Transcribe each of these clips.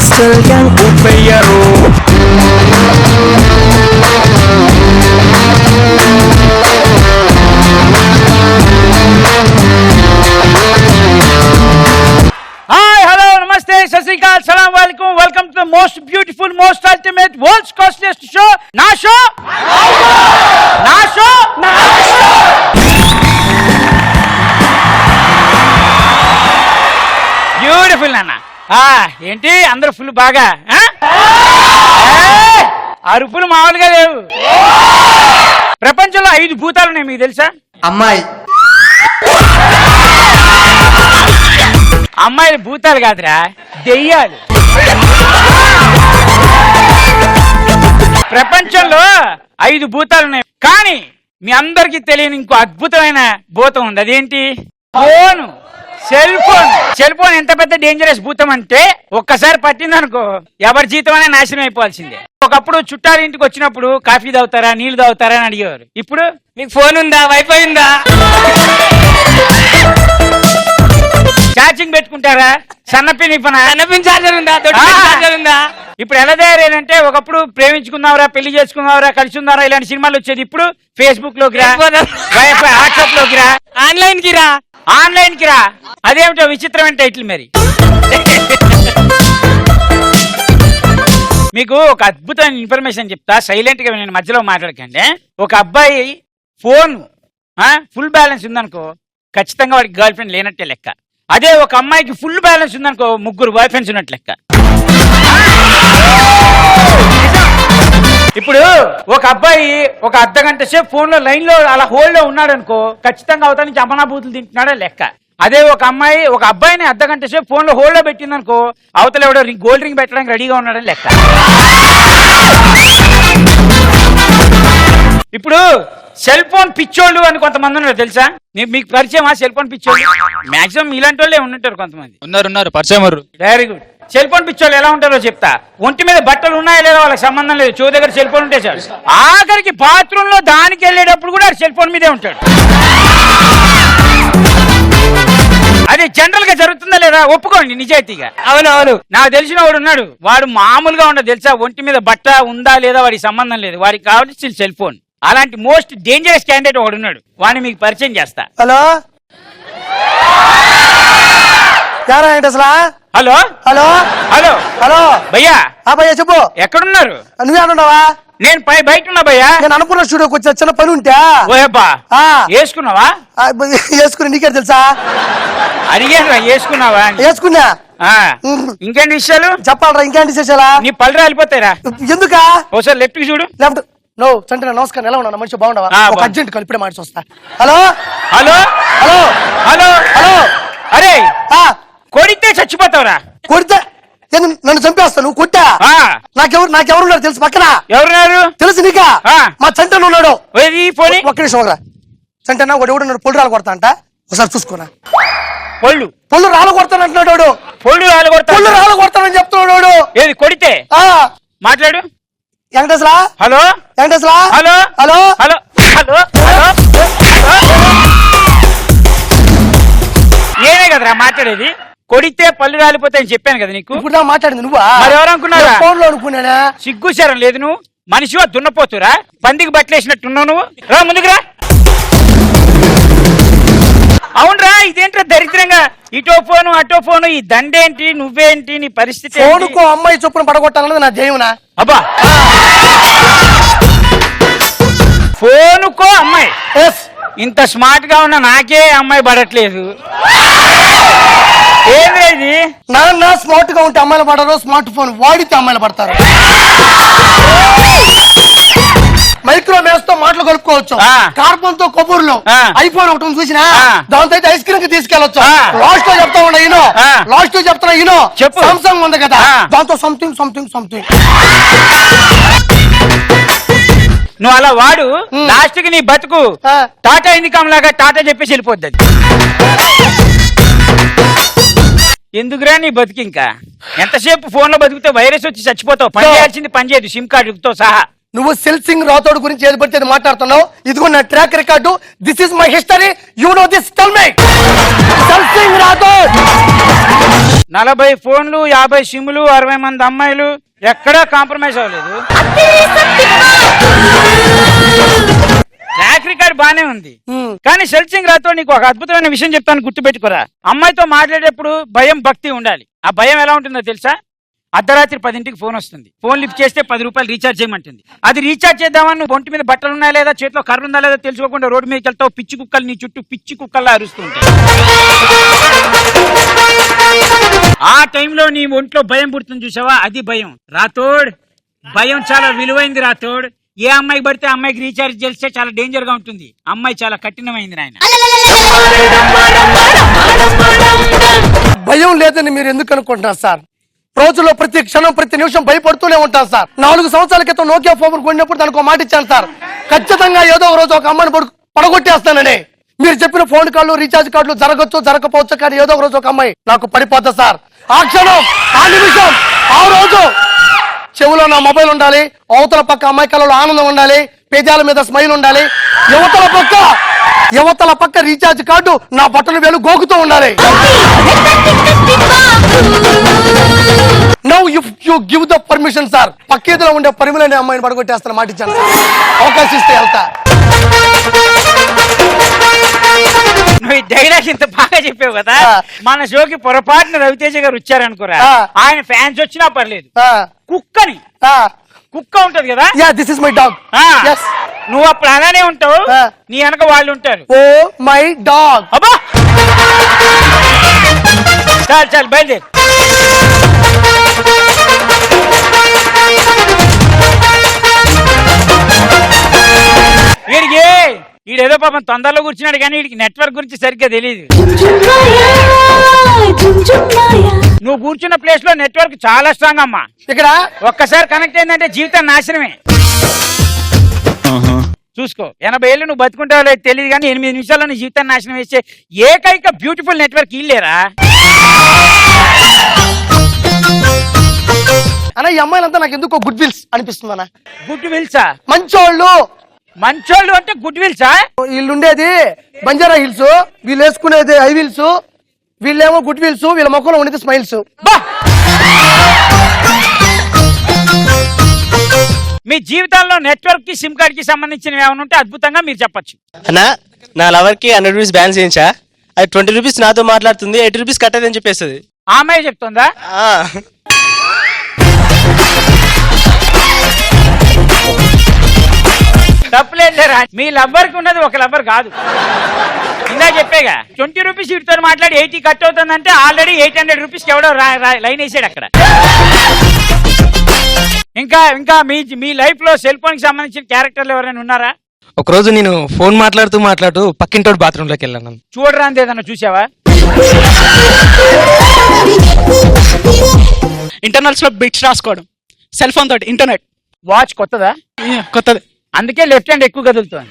still young upeyaro Hi, hello, namaste, sasrikal, salam alaikum. Welcome to the most beautiful, most ultimate, world's costliest show. Na show? Na show? Na show? Beautiful నాన్న. ఏంటి అందరూ full బాగా అరుపులు మామూలుగా లేవు. ప్రపంచంలో 5 భూతాలు ఉన్నాయి, మీకు తెలుసా? అమ్మాయి అమ్మాయిలు భూతాలు కాదురా, దెయ్యాలు. ప్రపంచంలో 5 భూతాలు ఉన్నాయి, కానీ మీ అందరికీ తెలియని ఇంకో అద్భుతమైన భూతం ఉంది. అదేంటి? Phone. Cell phone. Cell phone ఎంత పెద్ద డేంజరస్ భూతం అంటే ఒక్కసారి పట్టిందనుకో ఎవరి జీతం అనే నాశనం అయిపోవాల్సిందే. ఒకప్పుడు చుట్టాల ఇంటికి వచ్చినప్పుడు కాఫీ తాగుతారా, నీళ్లు తాగుతారా అని అడిగేవారు. ఇప్పుడు మీకు ఫోన్ ఉందా, వైఫై ఉందా, ఛార్జింగ్ పెట్టుకుంటారా, సన్నపిన్ చార్జర్ ఉందా, చార్జర్ ఉందా. ఇప్పుడు ఎలా తయారైందంటే ఒకప్పుడు ప్రేమించుకుందాంరా, పెళ్లి చేసుకుందాంరా, కలిసి ఉందారా ఇలాంటి సినిమాలు వచ్చేది. ఇప్పుడు ఫేస్బుక్ లోకి రా, వైఫై వాట్సాప్ లోకి రా, ఆన్లైన్ కి రా, ఆన్లైన్ కి రా. అదేమిటో విచిత్రమైన టైటిల్ మరి. మీకు ఒక అద్భుతమైన ఇన్ఫర్మేషన్ చెప్తా, సైలెంట్ గా నేను మధ్యలో మాట్లాడకండి. ఒక అబ్బాయి ఫోన్ ఫుల్ బ్యాలెన్స్ ఉందనుకో, ఖచ్చితంగా వాడికి గర్ల్ ఫ్రెండ్ లేనట్టే లెక్క. అదే ఒక అమ్మాయికి ఫుల్ బ్యాలెన్స్ ఉందనుకో, 3 బాయ్ ఫ్రెండ్స్ ఉన్నట్టు లెక్క. ఇప్పుడు ఒక అబ్బాయి ఒక అర్ధగంట సేపు ఫోన్ లో లైన్ లో అలా హోల్డ్ లో ఉన్నాడు అనుకో, ఖచ్చితంగా అవతల నుంచి అమనాభూతులు తింటున్నాడే లెక్క. అదే ఒక అబ్బాయిని అర్ధగంట సేపు ఫోన్ లో హోల్డ్ లో పెట్టిందనుకో, అవతల ఎవడో గోల్డ్ రింగ్ పెట్టడానికి రెడీగా ఉన్నాడని లెక్క. ఇప్పుడు సెల్ ఫోన్ పిచ్చోళ్ళు అని కొంతమంది ఉన్నారు, తెలుసా? మీకు పరిచయం ఆ సెల్ ఫోన్ పిచ్చోళ్ళు? మాక్సిమం ఇలాంటి వాళ్ళే ఉంటుంటారు కొంతమంది. ఉన్నారు పరిచయం. Very good. సెల్ ఫోన్ పిచ్చోళ్ళు ఎలా ఉంటారో చెప్తా. ఒంటి మీద బట్టలు ఉన్నాయా లేదా వాళ్ళకి సంబంధం లేదు, చో దగ్గర సెల్ ఫోన్ ఉంటే చాలు. ఆఖరికి బాత్రూమ్ లో దానికి వెళ్ళేటప్పుడు కూడా సెల్ ఫోన్ మీదే ఉంటాడు. అది జనరల్ గా జరుగుతుందా లేదా ఒప్పుకోండి నిజాయితీగా. అవునవును, నాకు తెలిసిన వాడు ఉన్నాడు, వాడు మామూలుగా ఉండదు తెలుసా. ఒంటి మీద బట్ట ఉందా లేదా వాడికి సంబంధం లేదు, వాడికి కావాలి సెల్ ఫోన్. అలాంటి మోస్ట్ డేంజరస్ క్యాండిడేట్ ఒకడు ఉన్నాడు, వాడిని మీకు పరిచయం చేస్తా. హలో అసలు హలో హలో హలో హలో భయ్యా. భయ్యా చెప్పు, ఎక్కడున్నారు? నువ్వే అనున్నావా? నేను బయట ఉన్నా భయ్యా. నేను అనుకున్న స్టూడియోకి వచ్చి చిన్న పని ఉంటే. ఓయబ్బా, వేసుకున్నావా? వేసుకుని నీకే తెలుసా? అడిగాను వేసుకున్నావా? వేసుకున్నా. ఇంకేంటి విషయాలు చెప్పాలరా? ఇంకేంటి విశేషాలా? నీ పళ్ళు రాలిపోతాయిరా. ఎందుకా? ఒకసారి లెఫ్ట్ కి చూడు. లెఫ్ట్. నో చంటి నమస్కారం, ఎలా ఉన్నా? మంచి బాగుండవా? ఒక అర్జెంట్ కలిపిడే మాట వస్తా. Hello hello hello hello hello. అరే కొడితే చచ్చిపోతావురా. కొడితే నన్ను చంపేస్తా. నువ్వు కొట్టా? నాకెవరున్నారు తెలుసు పక్కన? ఎవరున్నారు తెలుసు నీకా? మా చంటన్ ఉన్నాడు. ఒక్క నిమిషం ఒకరా. చంటన్నా వాడు ఎవడు నన్ను పొళ్ళు రాలు కొడతా అంట, ఒకసారి చూసుకోనా. పొళ్ళు రాలు కొడతానంటున్నాడు. పొళ్ళు రాలు కొడతానని చెప్తున్నాడు. ఏది కొడితే? మాట్లాడు Venkateswara. Hello Venkateswara. Hello hello hello hello hello. ఏనే కదరా మాట్లాడేది? కొడితే పళ్ళు రాలిపోతాయని చెప్పాను కదా నీకు. ఇప్పుడు మాట్లాడింది నువ్వా? మరి ఎవరు అనుకున్నారా? ఫోన్ లో అనుకున్నానా? సిగ్గుశారం లేదు. నువ్వు మనిషివా దున్నపోతురా? పందికి బట్టలేసినట్టున్నావు నువ్వు. రా ముందుకు రా. అవునరా, ఇదేంట్రా దరిద్రంగా ఇటో ఫోను అటో ఫోను, ఈ దండేంటి, నువ్వేంటి, నీ పరిస్థితి? ఫోనుకో అమ్మాయి చొప్పున పడగొట్టాలన్నది నా ధ్యేయమునా? అబ్బా, ఫోనుకో అమ్మాయి. ఇంత స్మార్ట్ గా ఉన్న నాకే అమ్మాయి పడట్లేదు. ఏంది నాన్న స్మార్ట్ గా ఉంటే అమ్మాయిలు పడరు, స్మార్ట్ ఫోన్ వాడితే అమ్మాయిలు పడతారు. మైక్రో వేవ్స్ తో మాటలు కలుపుకోవచ్చు, కార్బన్ తో కొబ్బరిలో. ఐఫోన్ ఒకటి చూసినా, దాంతో అయితే ఐస్ క్రీమ్ కి తీసుకెళ్లొచ్చు. లాస్ట్ లో చెప్తా ఉన్నా ఈనో, లాస్ట్ లో చెప్తున్నా ఈనో, సామ్సంగ్ ఉంది కదా, దాంతో సంథింగ్ సంథింగ్ సంథింగ్. నువ్వు అలా వాడు, లాస్ట్ కి నీ బతుకు టాటా ఇన్కమ్ లాగా టాటా చెప్పేసి వెళ్ళిపోద్ది. ఎందుకురా నీ బతుకు? ఇంకా ఎంతసేపు ఫోన్ లో బతికితే వైరస్ వచ్చి చచ్చిపోతావు. పని చేయాల్సింది పని చేయదు, సిమ్ కార్డుతో సహా. నువ్వు సెల్ సింగ్ రాథోడ్ గురించి ఏది పడితే మాట్లాడుతున్నావు. ఇదిగో నా track record. This is my history. You know this. Tell me. Cell Singh Rathod 40 ఫోన్లు, 50 సిమ్లు, 60 మంది అమ్మాయిలు, ఎక్కడా కాంప్రమైజ్ అవ్వలేదు. ట్రాక్ రికార్డ్ బానే ఉంది. కానీ సెల్సింగ్ రాతో నీకు ఒక అద్భుతమైన విషయం చెప్తాను, గుర్తుపెట్టుకోరా. అమ్మాయితో మాట్లాడేటప్పుడు భయం, భక్తి ఉండాలి. ఆ భయం ఎలా ఉంటుందో తెలుసా? అర్ధరాత్రి 10ంటికి ఫోన్ వస్తుంది. ఫోన్ లిఫ్ట్ చేస్తే 10 రూపాయలు రీఛార్జ్ చేయమంటుంది. అది రీఛార్జ్ చేద్దామని నువ్వు ఒంటి మీద బట్టలు ఉన్నాయా లేదా, చేతిలో కర్ర ఉందా లేదా తెలుసుకోకుండా రోడ్డు మీదకి వెళ్తావు. పిచ్చి కుక్కలు నీ చుట్టూ పిచ్చి కుక్కల్లా అరుస్తుంటాయి. ఆ టైంలో నీ ఒంట్లో భయం పుడుతుంది చూసావా, అది భయం. రాతోడ్, భయం చాలా విలువైంది రాతోడ్. ఏ అమ్మాయికి పడితే అమ్మాయికి రీఛార్జ్ చేస్తే చాలా డేంజర్ గా ఉంటుంది. అమ్మాయి చాలా కఠినమైంది నాయన. భయం లేదని మీరు ఎందుకు అనుకుంటున్నారు సార్? రోజుల్లో ప్రతి క్షణం, ప్రతి నిమిషం భయపడుతూనే ఉంటాను సార్. 4 సంవత్సరాల క్రితం నోకియా ఫోన్ కొన్నప్పుడు దానికి ఒక మాట ఇచ్చాను సార్, ఖచ్చితంగా ఏదో ఒక రోజు ఒక అమ్మాయిని పడగొట్టేస్తానని. మీరు చెప్పిన ఫోన్ కాళ్ళు, రీఛార్జ్ కార్డులు జరగచ్చు, జరగకపోవచ్చు, కానీ ఏదో ఒక రోజు ఒక అమ్మాయి నాకు పడిపోద్దా సార్. ఆ క్షణం, ఆ నిమిషం, ఆ రోజు చెవులో నా మొబైల్ ఉండాలి, అవతల పక్క అమ్మాయి కళ్ళలో ఆనందం ఉండాలి, పేదాల మీద స్మైల్ ఉండాలి, యువతల పక్క రీఛార్జ్ కార్డు నా బట్టలు వేలు గోకుతూ ఉండాలి. Now if you give the permission sir, పక్కేదిలో ఉండే పరిమళని అమ్మాయిని పడగొట్టేస్తాను మాట ఇచ్చాను సార్. అవకాశం ఇస్తే వెళ్తా. నువ్వు డైలాగ్ ఇంత బాగా చెప్పావు కదా, మన షోకి పొరపాటున రవితేజ గారు వచ్చారనుకోరా, ఆయన ఫ్యాన్స్ వచ్చినా పర్లేదు, కుక్కని కుక్క ఉంటది కదా, దిస్ ఇస్ మై డాగ్. నువ్వు అప్పుడు అలానే ఉంటావు, నీ వెనక వాళ్ళు ఉంటారు. Oh my dog. అబ్బా చాలు చాలు బయలుదేరి. వీడికి వీడేదో పాపం తొందరలో కూర్చున్నాడు కానీ వీడికి నెట్వర్క్ గురించి సరిగ్గా తెలియదు. నువ్వు కూర్చున్న ప్లేస్ లో నెట్వర్క్ చాలా స్ట్రాంగ్ అమ్మా. ఇక్కడ ఒక్కసారి కనెక్ట్ అయిందంటే జీవితం నాశనమే. చూసుకో, 80 ఏళ్ళు నువ్వు బతుకుంటావో లేదు తెలియదు కానీ 8 నిమిషాల్లో నీ జీవితాన్ని నాశనం వేసే ఏకైక బ్యూటిఫుల్ నెట్వర్క్ ఇల్లేరా. అన్న ఈ అమ్మాయిలంతా నాకు ఎందుకో గుడ్ విల్స్ అనిపిస్తుందన్నా. గుడ్ విల్సా? మంచోళ్ళు. మంచోళ్ళు అంటే గుడ్ విల్సా? వీళ్ళు ఉండేది బంజారా హిల్స్, వీళ్ళు వేసుకునేది హై విల్స్, వీళ్ళేమో గుడ్ విల్స్, వీళ్ళ మొక్కలో ఉండేది స్మైల్స్. మీ జీవితాల్లో నెట్వర్క్ కి సిమ్ కార్డ్ కి సంబంధించినవి ఏమైనా ఉంటే అద్భుతంగా మీరు చెప్పచ్చు. అన్నా నా లవర్ కి 100 రూపీస్ బ్యాన్స్ చేయించా, అది 20 రూపీస్ నాతో మాట్లాడుతుంది, 80 రూపీస్ కట్టదని చెప్పేస్తుంది. ఆ అమ్మాయి చెప్తుందా? తప్పులేదురా, మీ లవ్వర్ కి ఉన్నది ఒక లవ్వర్ కాదు. ఇందా చెప్పేగా 20 రూపీస్ వీటితో మాట్లాడి 80 కట్ అవుతుందంటే ఆల్రెడీ 800 రూపీస్ ఎవడో లైన్ వేసాడు అక్కడ. ఇంకా ఇంకా మీ లైఫ్ లో సెల్ ఫోన్ కి సంబంధించిన క్యారెక్టర్లు ఎవరైనా ఉన్నారా? ఒక రోజు నేను ఫోన్ మాట్లాడుతూ పక్కింటోడు బాత్రూమ్ లోకి వెళ్ళాను. చూడరా అంతే, ఏదన్నా చూసావా? ఇంటర్నల్స్ లో బిట్స్ రాసుకోవడం, సెల్ ఫోన్ తోటి. ఇంటర్నెట్ వాచ్ కొత్తదా? కొత్తది, అందుకే లెఫ్ట్ హ్యాండ్ ఎక్కువ కదులుతుంది.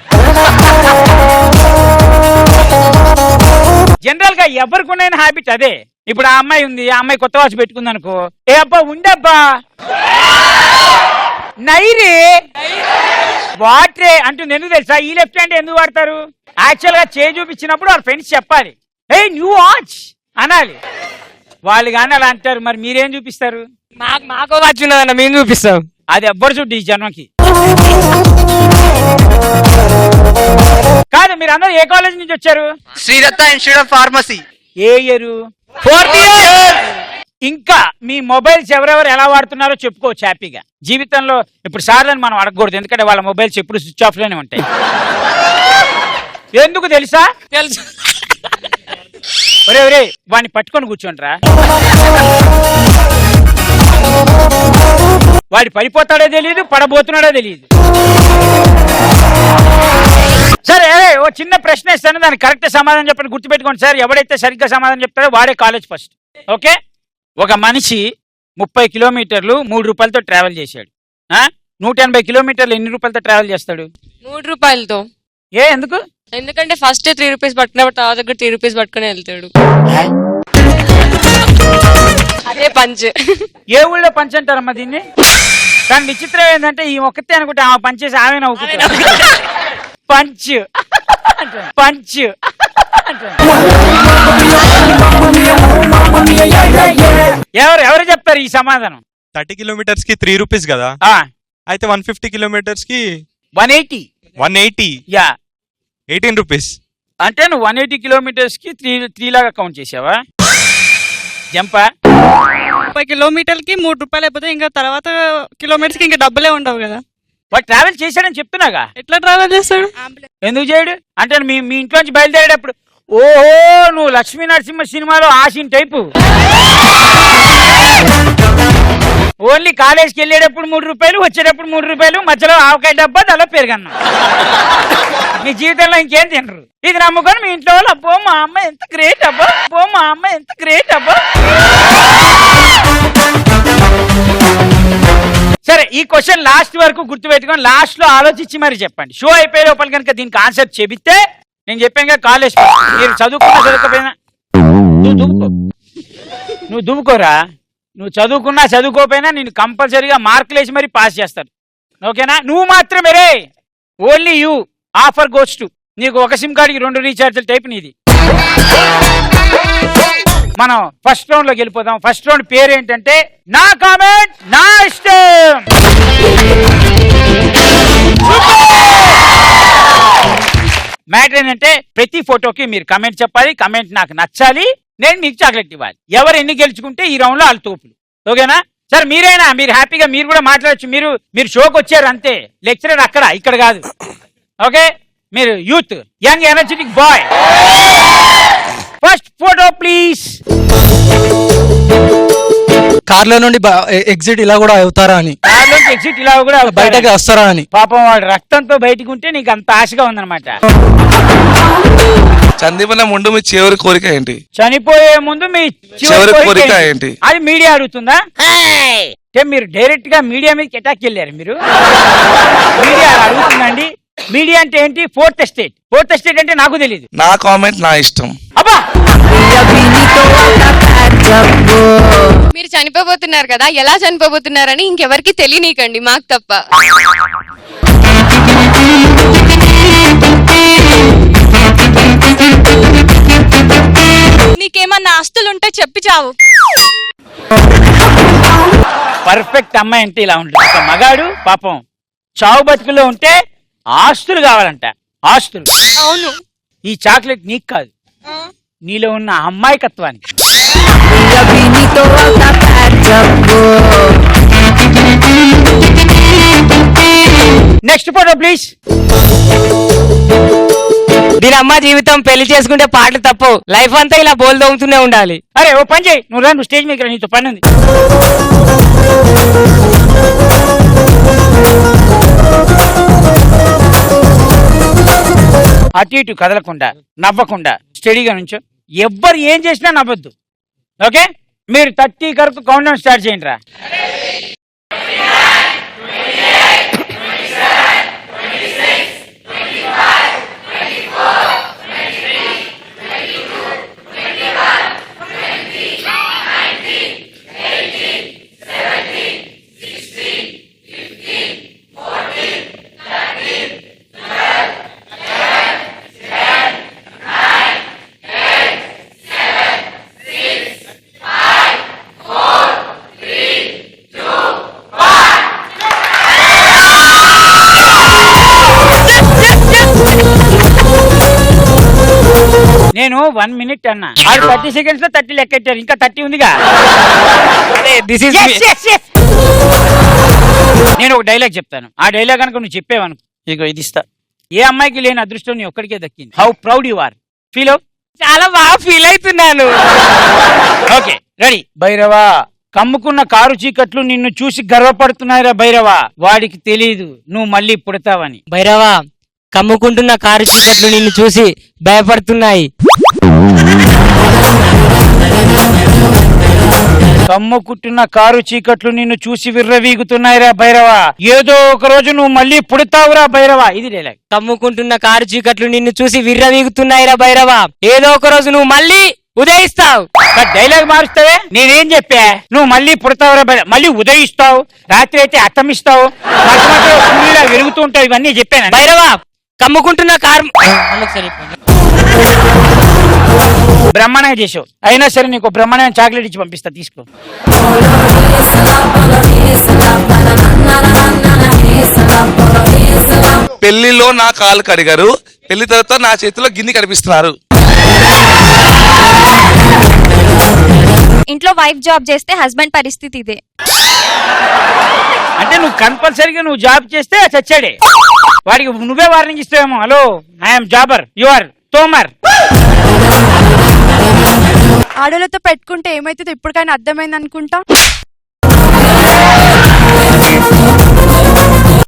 జనరల్ గా ఎవరికి ఉన్న హ్యాబిట్ అదే. ఇప్పుడు ఆ అమ్మాయి ఉంది, ఆ అమ్మాయి కొత్త వాచ్ పెట్టుకుంది అనుకో, ఏ అబ్బా ఉండబ్బా నైరే వాట్రే అంటుంది. ఎందుకు తెలుసా? ఈ లెఫ్ట్ హ్యాండ్ ఎందుకు వాడతారు? యాక్చువల్ గా చేయి చూపించినప్పుడు వాళ్ళ ఫ్రెండ్స్ చెప్పాలి, ఏ న్యూ వాచ్ అనాలి. వాళ్ళు కానీ అలా అంటారు. మరి మీరేం చూపిస్తారు? మాకు వాచ్ ఉన్నదన్న మేము చూపిస్తాం. అది ఎవ్వరు చూడు ఈ జన్మకి. కాదు, మీరు అందరూ ఏ కాలేజ్ నుంచి వచ్చారు? Sridatta institute of pharmacy. ఏ ఇయర్? 4th year. ఇంకా మీ మొబైల్స్ ఎవరెవరు ఎలా వాడుతున్నారో చెప్పుకోవచ్చు హ్యాపీగా. జీవితంలో ఇప్పుడు సార్లని మనం అడగకూడదు, ఎందుకంటే వాళ్ళ మొబైల్స్ ఎప్పుడు స్విచ్ ఆఫ్ లోనే ఉంటాయి. ఎందుకు తెలుసా? తెలుసు. ఒరే ఒరే వాడిని పట్టుకొని కూర్చోండిరా, వాడి పడిపోతాడో తెలియదు, పడబోతున్నాడో తెలియదు. సరే ఓ చిన్న ప్రశ్న ఇస్తాను, దానికి కరెక్ట్ సమాధానం చెప్పండి. గుర్తుపెట్టుకోండి సార్, ఎవడైతే సరిగ్గా సమాధానం చెప్తాడో వాడే కాలేజ్ ఫస్ట్. ఓకే? ఒక మనిషి 30 కిలోమీటర్లు 3 రూపాయలతో ట్రావెల్ చేశాడు. 180 కిలోమీటర్లు ఎన్ని రూపాయలతో ట్రావెల్ చేస్తాడు? 3 రూపాయలతో. ఎందుకు? ఎందుకంటే ఫస్ట్ 3 రూపీస్ పట్టుకున్నప్పుడు తర్వాత దగ్గర 3 రూపీస్ పట్టుకుని వెళ్తాడు. అదే పంచ్. ఏ ఊళ్ళో పంచ్ అంటారమ్మా దీన్ని? కానీ విచిత్రం ఏంటంటే ఈ ఒక్కతే అనుకుంటే ఆమె పంచేసి ఆమె నవ్వుకుంటాడు. పంచ్ పంచ్ ఎవరు చెప్తారు ఈ సమాధానం? 30 కిలోమీటర్స్ కి 3 రూపీస్ కదా, ఆ, అయితే 150 కిలోమీటర్స్ కి 180. 180, యా 18 రూపీస్. అంటే నువ్వు 180 కిలోమీటర్స్ కి 3 లాగా కౌంట్ చేసావా? జంపా 30 కిలోమీటర్కి 3 రూపాయలు అయిపోతే ఇంకా తర్వాత కిలోమీటర్స్ కి ఇంకా డబ్బులే ఉండవు కదా. వాడు ట్రావెల్ చేశాడని చెప్తున్నాగా. ఎట్లా ట్రావెల్ చేస్తాడు? ఎందుకు చేయడు అంటే మీ ఇంట్లోంచి బయలుదేరేటప్పుడు ఓహో నువ్వు లక్ష్మీ నరసింహ సినిమాలో ఆశిన్ టైపు. ఓన్లీ కాలేజ్కి వెళ్ళేటప్పుడు 3 రూపాయలు, వచ్చేటప్పుడు 3 రూపాయలు, మధ్యలో ఆవకాయ డబ్బా దాలో పెరగన్నా. మీ జీవితంలో ఇంకేం తినరు. ఇది నమ్ముకొని మీ ఇంట్లో వాళ్ళు అబ్బో మా అమ్మ ఎంత గ్రేట్ అబ్బా, అబ్బో మా అమ్మ ఎంత గ్రేట్ అబ్బా. సరే ఈ క్వశ్చన్ లాస్ట్ వరకు గుర్తుపెట్టుకొని లాస్ట్ లో ఆలోచించి మరి చెప్పండి. షో అయిపోయే లోపల కనుక దీనికి ఆన్సర్ చెబితే నేను చెప్పాను కాలేజ్ మీరు చదువుకోపోయినా నువ్వు దువ్వుకోరా. నువ్వు చదువుకోపోయినా నేను కంపల్సరీగా మార్కులు వేసి మరి పాస్ చేస్తాను. ఓకేనా? నువ్వు మాత్రమే రే, only you. Offer goes to నీకు ఒక సిమ్ కార్డుకి 2 రీఛార్జ్ల టైప్ నీది. మనం ఫస్ట్ రౌండ్ లోకి వెళ్ళిపోదాం. ఫస్ట్ రౌండ్ పేరు ఏంటంటే నా కామెంట్ నా ఇష్టం. మ్యాటర్ ఏంటంటే ప్రతి ఫోటోకి మీరు కమెంట్ చెప్పాలి. కమెంట్ నాకు నచ్చాలి, నేను మీకు చాక్లెట్ ఇవ్వాలి. ఎవరు ఎన్ని గెలుచుకుంటే ఈ రౌండ్ లో వాళ్ళ తోపులు. ఓకేనా సార్? మీరు హ్యాపీగా మీరు కూడా మాట్లాడచ్చు. మీరు షోకి వచ్చారు అంతే, లెక్చరర్ అక్కడ ఇక్కడ కాదు. ఓకే, మీరు youth, young energetic boy. First photo please. కార్లో నుండి ఎగ్జిట్ ఇలా కూడా అవుతారా అని, కార్లోంచి ఎగ్జిట్ ఇలా కూడా బయటకి వస్తారా అని. పాపం వాడు రక్తంతో బయటకు ఉంటే నీకు అంత ఆశగా ఉందన్నమాట. చందీపన ముందు మీ చివరి కోరిక ఏంటి? చనిపోయే ముందు మీ చివరి కోరిక ఏంటి? అది మీడియా అడుగుతుందా? అంటే మీరు డైరెక్ట్ గా మీడియా మీదకి అటాక్ వెళ్ళారు. మీరు మీడియా అడుగుతుందండి. మీడియా అంటే ఏంటి? Fourth estate. ఫోర్త్ ఎస్టేట్ అంటే నాకు తెలియదు. నా కామెంట్ నా ఇష్టం. అబ్బా మీరు చనిపోబోతున్నారు కదా, ఎలా చనిపోబోతున్నారని ఇంకెవరికి తెలియనీకండి, మాకు తప్ప. నీకేమన్నా ఆస్తులుంటే చెప్పి చావు. పర్ఫెక్ట్ అమ్మాయి అంటే ఇలా ఉంటుంది. ఒక మగాడు పాపం చావు బతుకుల్లో ఉంటే ఆస్తులు కావాలంట. ఆస్తులు. అవును. ఈ చాక్లెట్ నీకు కాదు, నీలో ఉన్న అమ్మాయికత్వానికి. Next photo please. దీని అమ్మ జీవితం పెళ్లి చేసుకుంటే పాటలు తప్పు, లైఫ్ అంతా ఇలా బోల్ తోముతూనే ఉండాలి. అరే ఓ పని చేయి, నువ్వు రా, నువ్వు స్టేజ్ మీద నీతో పని ఉంది. అటు ఇటు కదలకుండా నవ్వకుండా స్టడీగా నుంచో. ఎవ్వరు ఏం చేసినా నవ్వద్దు. ఓకే, మీరు 30 వరకు కౌంట్ డౌన్ స్టార్ట్ చేయండి రా. నేను 1 మినిట్ అన్నా, 30 సెకండ్స్ లో 30 లెక్కెట్టారు. ఇంకా 30 ఉందిగా. నేను ఒక డైలాగ్ చెప్తాను, ఆ డైలాగ్ కనుక నువ్వు చెప్పేవనుకో ఇదిగో ఇది ఇస్తా. ఏ అమ్మాయికి లేని అదృష్టం నీ ఒక్కడికే దక్కింది. How proud you are. Feel అవు. చాలా బాగా ఫీల్ అవుతున్నాను. Okay ready. భైరవా, కమ్ముకున్న కారు చీకట్లు నిన్ను చూసి గర్వపడుతున్నాయిరా భైరవా. వాడికి తెలీదు నువ్వు మళ్ళీ పుడతావని. భైరవా, కమ్ముకుంటున్న కారు చీకట్లు నిన్ను చూసి భయపడుతున్నాయి. కమ్ముకుంటున్న కారు చీకట్లు నిన్ను చూసి విర్రవీగుతున్నాయిరా భైరవా. ఏదో ఒక రోజు నువ్వు మళ్ళీ పుడతావురా భైరవా. ఇది డైలాగ్. కమ్ముకుంటున్న కారు చీకట్లు నిన్ను చూసి విర్రవీగుతున్నాయిరా భైరవా. ఏదో ఒక రోజు నువ్వు మళ్ళీ ఉదయిస్తావు. డైలాగ్ మారుస్తావే. నేనేం చెప్పా? నువ్వు మళ్ళీ పుడతావురా భైరవ, మళ్ళీ ఉదయిస్తావు, రాత్రి అయితే అత్తమిస్తావు, మధ్య మధ్య సూర్యులా వెలుగుతూ ఉంటావు. ఇవన్నీ చెప్పాను. భైరవా, కమ్ముకుంటున్న కారు బ్రహ్మాండంగా చేసావు. అయినా సరే నీకు బ్రహ్మాండమైన చాక్లెట్ ఇచ్చి పంపిస్తా, తీసుకో. పెళ్లిలో నా కాలు కడిగారు, పెళ్లి తర్వాత నా చేతిలో గిన్నె కనిపిస్తున్నారు. ఇంట్లో వైఫ్ జాబ్ చేస్తే హస్బెండ్ పరిస్థితి ఇదే. అంటే నువ్వు కంపల్సరీగా నువ్వు జాబ్ చేస్తే చచ్చాడే. వాడికి నువ్వే వార్నింగ్ ఇస్తావేమో. Hello, I'm Jabar, you are Tomar. ఆడోళ్ళతో పెట్టుకుంటే ఏమైతుందో ఇప్పటికైనా అర్థమైంది అనుకుంటా.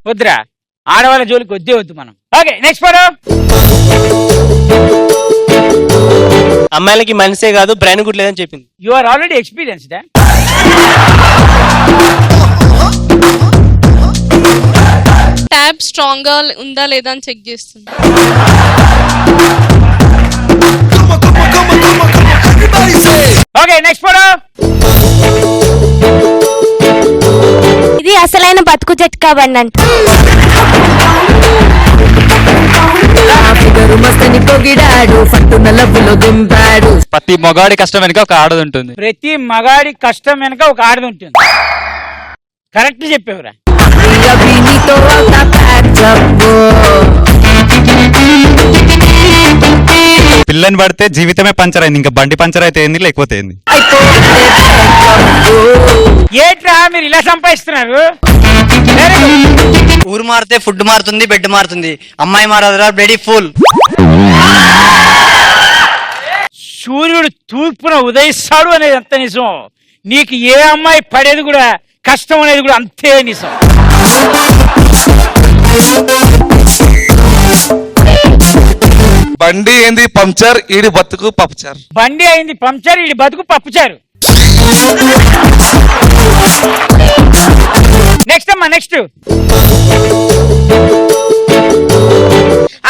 వద్దురా, ఆడవాళ్ళ జోలికి వద్దే వద్దు మనం. Okay, next photo. అమ్మాయిలకి మనసే కాదు బ్రెయిన్ కూడా లేదని చెప్పింది. You are already experienced. Tab strong గా ఉందా లేదా అని చెక్ చేస్తుంది. Okay, next photo. ఇది అసలైన బతుకు జట్కా బండి అంట. ప్రతి మగాడి కష్టం వెనుక ఒక ఆడది ఉంటుంది. ప్రతి మగాడి కష్టం వెనక ఒక ఆడది ఉంటుంది. కరెక్ట్ చెప్పేవురా. పిల్లని పడితే జీవితమే పంచర్ అయింది, ఇంకా బండి పంచర్ అయితే ఏంది, లేకపోతే ఏంది. ఏట్రా మీరు ఇలా సంపాదిస్తున్నారు? ఊరు మారితే ఫుడ్ మారుతుంది, బెడ్ మారుతుంది. అమ్మాయి మారదురా, బ్లడీ ఫుల్. సూర్యుడు తూర్పున ఉదయిస్తాడు అనేది అంత నిజం. నీకు ఏ అమ్మాయి పడేది కూడా కష్టం అనేది కూడా అంతే నిజం. బండి ఏంది పంక్చర్, ఈడి బతుకు పప్చర్. బండి అయింది పంక్చర్, ఈడి బతుకు పప్పుచారు. నెక్స్ట్ అమ్మా, నెక్స్ట్.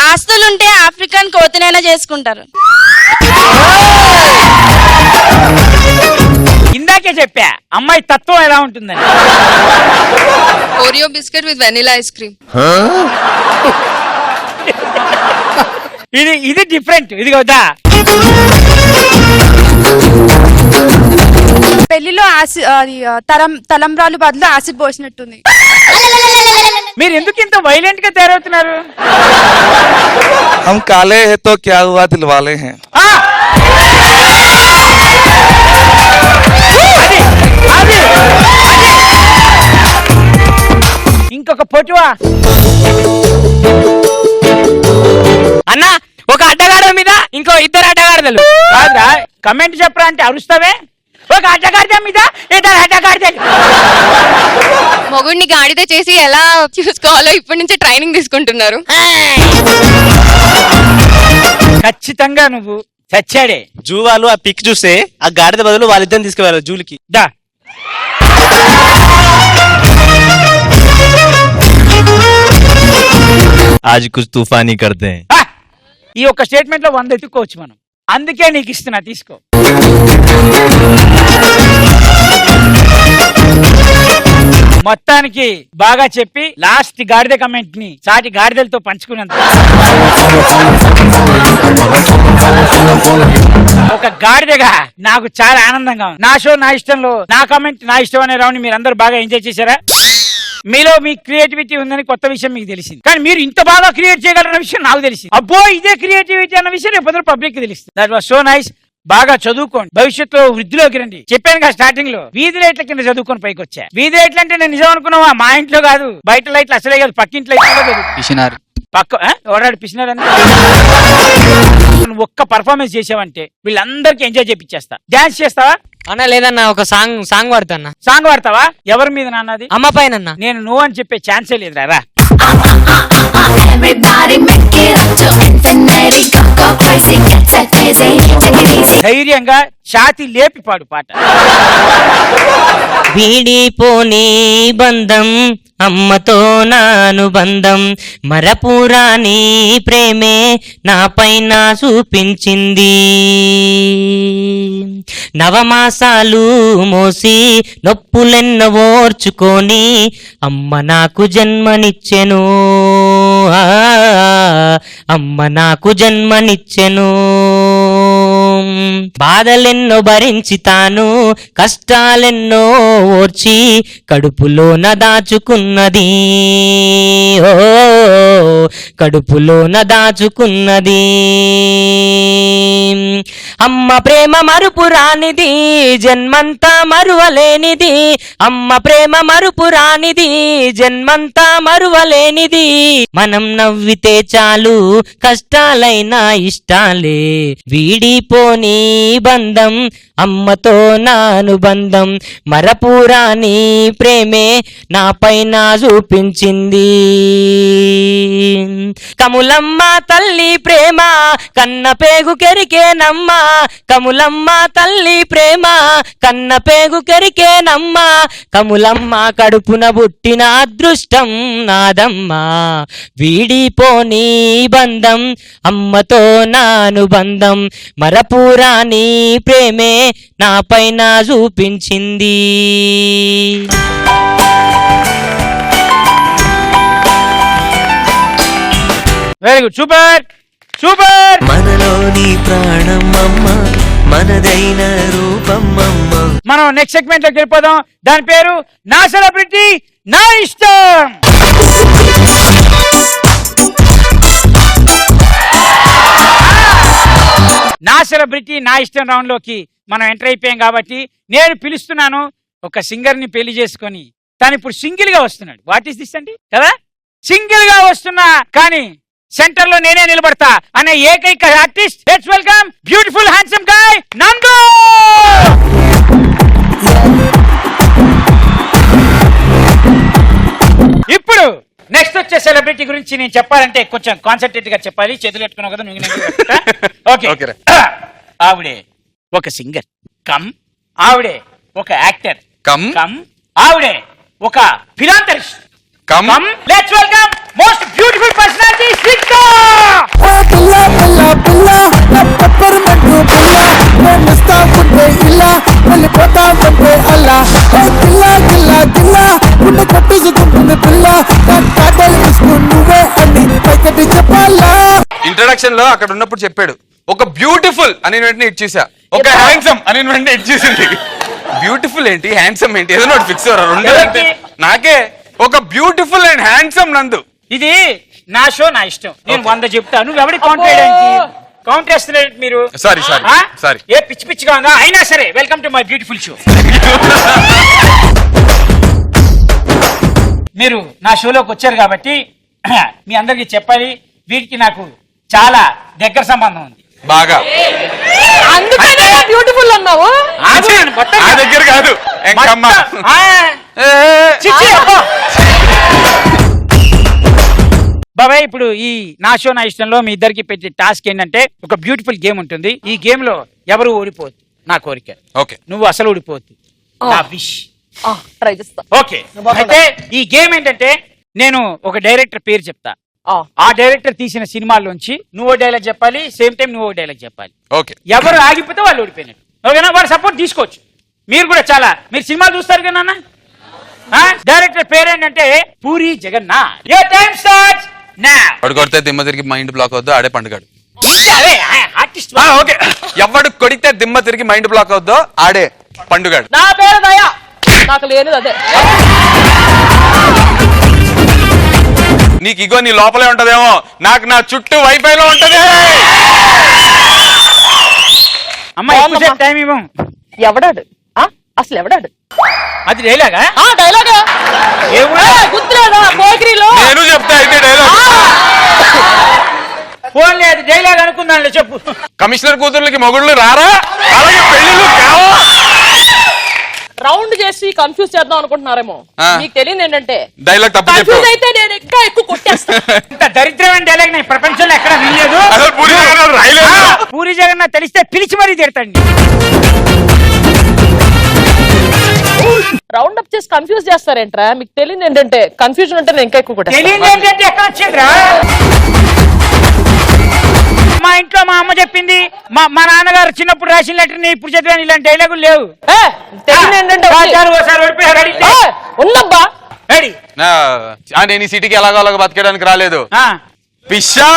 ఆస్తులుంటే ఆఫ్రికన్ కోతినైనా చేసుకుంటారు. ఇందాకే చెప్పా అమ్మాయి తత్వం ఎలా ఉంటుందని. Oreo biscuit with vanilla ice cream. ఇది డిఫరెంట్. ఇది కదా పెళ్లిలో తలంబ్రాలు బదులు యాసిడ్ పోసినట్టుంది. మీరు ఎందుకు ఇంత వైలెంట్ గా తయారవుతున్నారు? हम काले हैं तो क्या हुआ दिल वाले हैं. ఇంకొక పొటువా అన్నా, ఒక అడ్డగాడ మీద ఇంకో ఇద్దరు అడ్డగాడదలు. కాదురా, కమెంట్ చెప్పరా అంటే అరుస్తావే. ఒక అడ్డగాడిద మీద ఇద్దరు అడ్డగాడిదలు. మొగుడిని గాడిద చేసి ఎలా చూసుకోవాలో ఇప్పటి నుంచి ట్రైనింగ్ తీసుకుంటున్నారు. ఖచ్చితంగా నువ్వు చచ్చాడే. జూ వాళ్ళు ఆ పిక్ చూస్తే ఆ గాడిద బదులు వాళ్ళిద్దరిని తీసుకువెళ్ళారు జూలికి. దా आज कुछ तूफानी करते हैं. ఈ ఒక్క స్టేట్మెంట్ లో 100 ఎత్తుకోవచ్చు మనం. అందుకే నీకు ఇస్తున్నా, తీసుకో. మొత్తానికి బాగా చెప్పి లాస్ట్ గాడిద కమెంట్ ని సాటి గాడిదలతో పంచుకున్నంత ఒక గాడిదగా నాకు చాలా ఆనందంగా ఉంది. నా షో నా ఇష్టంలో నా కమెంట్ నా ఇష్టం అనే రౌండ్ మీరు అందరూ బాగా ఎంజాయ్ చేశారా? మీలో మీ క్రియేటివిటీ ఉందని కొత్త విషయం మీకు తెలిసింది. కానీ మీరు ఇంత బాగా క్రియేట్ చేయగలరన్న విషయం నాకు తెలిసింది. అబ్బో, ఇదే క్రియేటివిటీ అన్న విషయం రేపు పబ్లిక్ తెలుస్తుంది. That was so nice. బాగా చదువుకోండి, భవిష్యత్తులో వృద్ధిలోకి రండి. చెప్పాను కదా స్టార్టింగ్ లో, వీధి లైట్ల కింద చదువుకొని పైకి వచ్చా. వీధి లైట్లు అంటే నేను నిజం అనుకున్నావా? మా ఇంట్లో కాదు, బయట లైట్లు అసలే కాదు, పక్కింట్లో పిసినారు. పక్క ఓడాడు పిసినారని. నువ్వు ఒక్క పర్ఫార్మెన్స్ చేసావంటే వీళ్ళందరికీ ఎంజాయ్ చేపిచ్చేస్తా. డాన్స్ చేస్తావా? అన్న లేదన్నా, ఒక సాంగ్ పాడతా. సాంగ్ పాడతావా? ఎవరి మీద నాన్నది? అమ్మ పైన. నేను నువ్వు అని చెప్పే ఛాన్సే లేదురా. రా. ధైర్యంగా ఛాతి లేపి పాడు పాట. వీడిపోని బంధం అమ్మతో నానుబంధం, మరపురాని ప్రేమే నా పైన చూపించింది. నవమాసాలు మోసి నొప్పులెన్నో ఓర్చుకొని అమ్మ నాకు జన్మనిచ్చెను. అమ్మ నాకు జన్మనిచ్చెను. బాధలెన్నో భరించి తాను కష్టాలెన్నో ఓర్చి కడుపులోన దాచుకున్నది, ఓ కడుపులోన దాచుకున్నది. అమ్మ ప్రేమ మరుపు రానిది, జన్మంతా మరువలేనిది. అమ్మ ప్రేమ మరుపు రానిది, జన్మంతా మరువలేనిది. మనం నవ్వితే చాలు కష్టాలైనా ఇష్టాలే వీడిపోని బంధం, అమ్మతో నా అనుబంధం. మరపురాని ప్రేమే నా పైన చూపించింది. కములమ్మ తల్లి ప్రేమ కన్న పేగు కెరికేనమ్మ, కములమ్మ తల్లి ప్రేమ కన్న పేగు కెరికేనమ్మ. కములమ్మ కడుపున పుట్టిన అదృష్టం నాదమ్మ, వీడిపోని బంధం అమ్మతో నా అనుబంధం. మరపురాని ప్రేమే నా పైన చూపించింది. Very good, super super. మనలోని ప్రాణం అమ్మ, మనదైన రూపం అమ్మ. మనం నెక్స్ట్ సెగ్మెంట్ లోకి వెళ్ళిపోదాం. దాని పేరు నా సెలబ్రిటీ నా ఇష్టం. నా సెలబ్రిటీ నా ఇష్టం రౌండ్ లోకి మనం ఎంటర్ అయిపోయాం కాబట్టి నేను పిలుస్తున్నాను ఒక సింగర్ ని పెళ్లి చేసుకొని తను ఇప్పుడు సింగిల్ గా వస్తున్నాడు. వాట్ ఈస్ దిస్ అండి కదా, సింగిల్ గా వస్తున్నా కానీ సెంటర్ లో నేనే నిలబడతా అనే ఏకైక artist. Let's welcome beautiful handsome guy నందు. ఇప్పుడు నెక్స్ట్ వచ్చే సెలబ్రిటీ గురించి నేను చెప్పాలంటే కొంచెం కాన్సన్ట్రేట్ గా చెప్పాలి. చేతులు పెట్టుకున్నావు కదా, ఓకే. ఆవిడే ఒక సింగర్ కమ్, ఆవిడే ఒక యాక్టర్ కమ్, కమ్, ఆవిడే ఒక philanthropist come. Let's welcome most beautiful personality Sreeka. Introduction లో అక్కడ ఉన్నప్పుడు చెప్పాడు ఒక బ్యూటిఫుల్ అని వెంటనే ఇచ్చేసా, ఒక హ్యాండ్సమ్ అని వెంటనే ఇచ్చేసింది. బ్యూటిఫుల్ ఏంటి హ్యాండ్సమ్ ఏంటి ఏదో ఒకటి ఫిక్స్ అవ్వరా రెండు అంటే నాకే. ఒక బ్యూటిఫుల్ అండ్ హ్యాండ్సమ్ నందు. ఇది నా షో నా ఇష్టం, నేను 100 చెప్తాను. నువ్వు ఎవరికి కౌంటర్ చేయడానికి కౌంటర్ వేస్తున్నారు మీరు? సారీ ఏ పిచ్చి పిచ్చిగా ఉందా? అయినా సరే welcome to my beautiful show. మీరు నా షోలోకి వచ్చారు కాబట్టి మీ అందరికి చెప్పాలి, వీటికి నాకు చాలా దగ్గర సంబంధం ఉంది. బాగా బ్యూటిఫుల్ అన్నావు. దగ్గర కాదు బాబాయ్. ఇప్పుడు ఈ నా షో నా ఇష్టంలో మీ ఇద్దరికి పెట్టే టాస్క్ ఏంటంటే ఒక బ్యూటిఫుల్ గేమ్ ఉంటుంది. ఈ గేమ్ లో ఎవరు ఓడిపోవద్దు, నా కోరిక. ఓకే, నువ్వు అసలు ఓడిపోవద్దు, నా విష్. ట్రై చేస్తా. ఓకే, అయితే ఈ గేమ్ ఏంటంటే నేను ఒక డైరెక్టర్ పేరు చెప్తా, ఆ డైరెక్టర్ తీసిన సినిమాల్లోంచి నువ్వు డైలాగ్ చెప్పాలి, సేమ్ టైం నువ్వు డైలాగ్ చెప్పాలి. ఓకే, ఎవరు ఆగిపోతే వాళ్ళు ఓడిపోయినట్టు. ఓకేనా? వాడు సపోర్ట్ తీసుకోవచ్చు. మీరు కూడా చాలా మీరు సినిమాలు చూస్తారు కదా నాన్న. డైరెక్టర్ పేరు ఏంటంటే Puri Jagannath. Your time starts now. వాడు కొడితే దిమ్మ తిరిగి మైండ్ బ్లాక్ అవుద్దో ఆడే పండుగాడు. ఆర్టిస్ట్. ఓకే, ఎవడు కొడితే దిమ్మ తిరిగి మైండ్ బ్లాక్ అవుద్దో ఆడే పండుగాడు. నా పేరు దయా, నాకు లేనిది అదే. నీకు ఇగో నీ లోపలే ఉంటదేమో, నాకు నా చుట్టూ వైఫైలో ఉంటది. అమ్మా ఎక్కువసేపు టైం ఇవ్వం. ఎవడాడు అసలు ఎవడాడు? అది డైలాగా? డైలాగా గుర్తులేదా? పోకిరిలో నేను చెప్తా అయితే డైలాగ్. ఫోన్ లేదు డైలాగ్ అనుకున్నాను, చెప్పు. కమిషనర్ కూతుర్లకి మొగుళ్ళు రారా, అలాగే పెళ్లిళ్ళు కావా? రౌండ్ చేసి కన్ఫ్యూజ్ చేద్దాం అనుకుంటున్నారేమో. మీకు తెలియదు ఏంటంటే డైలాగ్ తప్పు చెప్పు. కన్ఫ్యూజ్ అయితే నేను ఇంకా ఎక్కువ కొట్టేస్తా. ఇంత దరిద్రమైన డైలాగ్ నేను ప్రపంచంలో ఎక్కడ వినలేదు. పూరి జగన్నాథ్ తెలిస్తే పిలిచి మరీ తిడతండి. రౌండ్ అప్ చేసి కన్ఫ్యూజ్ చేస్తారేంట్రా? మీకు తెలియదు ఏంటంటే కన్ఫ్యూజన్ అంటే నేను ఇంకా ఎక్కువ కొట్టేస్తా. తెలియదు ఏంటంటే ఎక్కడ వచ్చిందిరా? మా ఇంట్లో మా అమ్మ చెప్పింది, మా నాన్నగారు చిన్నప్పుడు రాసిన లెటర్ ని ఇప్పుడు చదివాను, ఇలాంటి డైలాగులు లేవు. తెలియదు ఏంటంటే ఉందబ్బా. నేను ఈ సిటీకి ఎలాగో అలాగ బతకడానికి రాలేదు. పిషా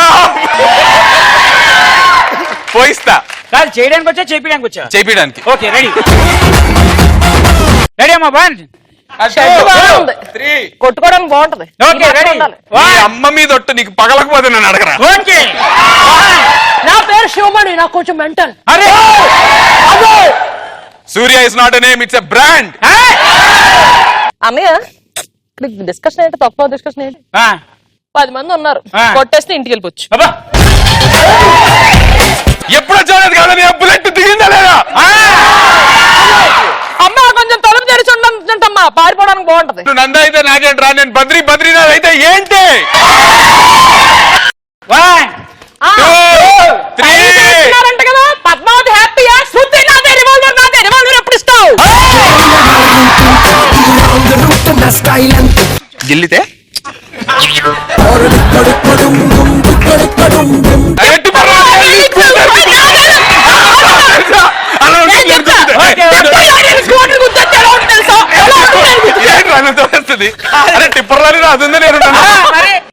పోయిస్తా. కాదు చేయడానికి వచ్చా చేపించడానికి వచ్చా? చేపించడానికి. ఓకే రెడీ రెడీ అమ్మా 1 3 కొట్టుకోవడానికి బాగుంటది. Okay ready. అమ్మ మీద ఒట్టు నీకు పగలకపోతే నన్ను అడగరా. ఓకే నా పేరు శివమణి, నాకు కొంచెం మెంటల్. అరే Surya is not a name, it's a brand. అన్నయ్య డిస్కషన్ ఏంటి? తక్కువ డిస్కషన్ ఏంటి? 10 మంది ఉన్నారు, కొట్టేస్తే ఇంటికి వెళ్ళిపోవచ్చు. ఎప్పుడు వచ్చావు కాదని బుల్లెట్ దిగిందా లేదా? అమ్మ కొంచెం తలుపు తెరిచి ఉంటుందమ్మా, పారిపోవడానికి బాగుంటది. నువ్వు నంద అయితే నాకేంట్రా, నేను బద్రీనాథ్ అయితే ఏంటి? 1 2 3 కదా పద్మావతి హ్యాపీయా? శృతి నాదే రివాల్వర్ ఎప్పుడు ఇస్తావు? గిల్లితే టిప్పర్ లారీ రాదుంది. నేను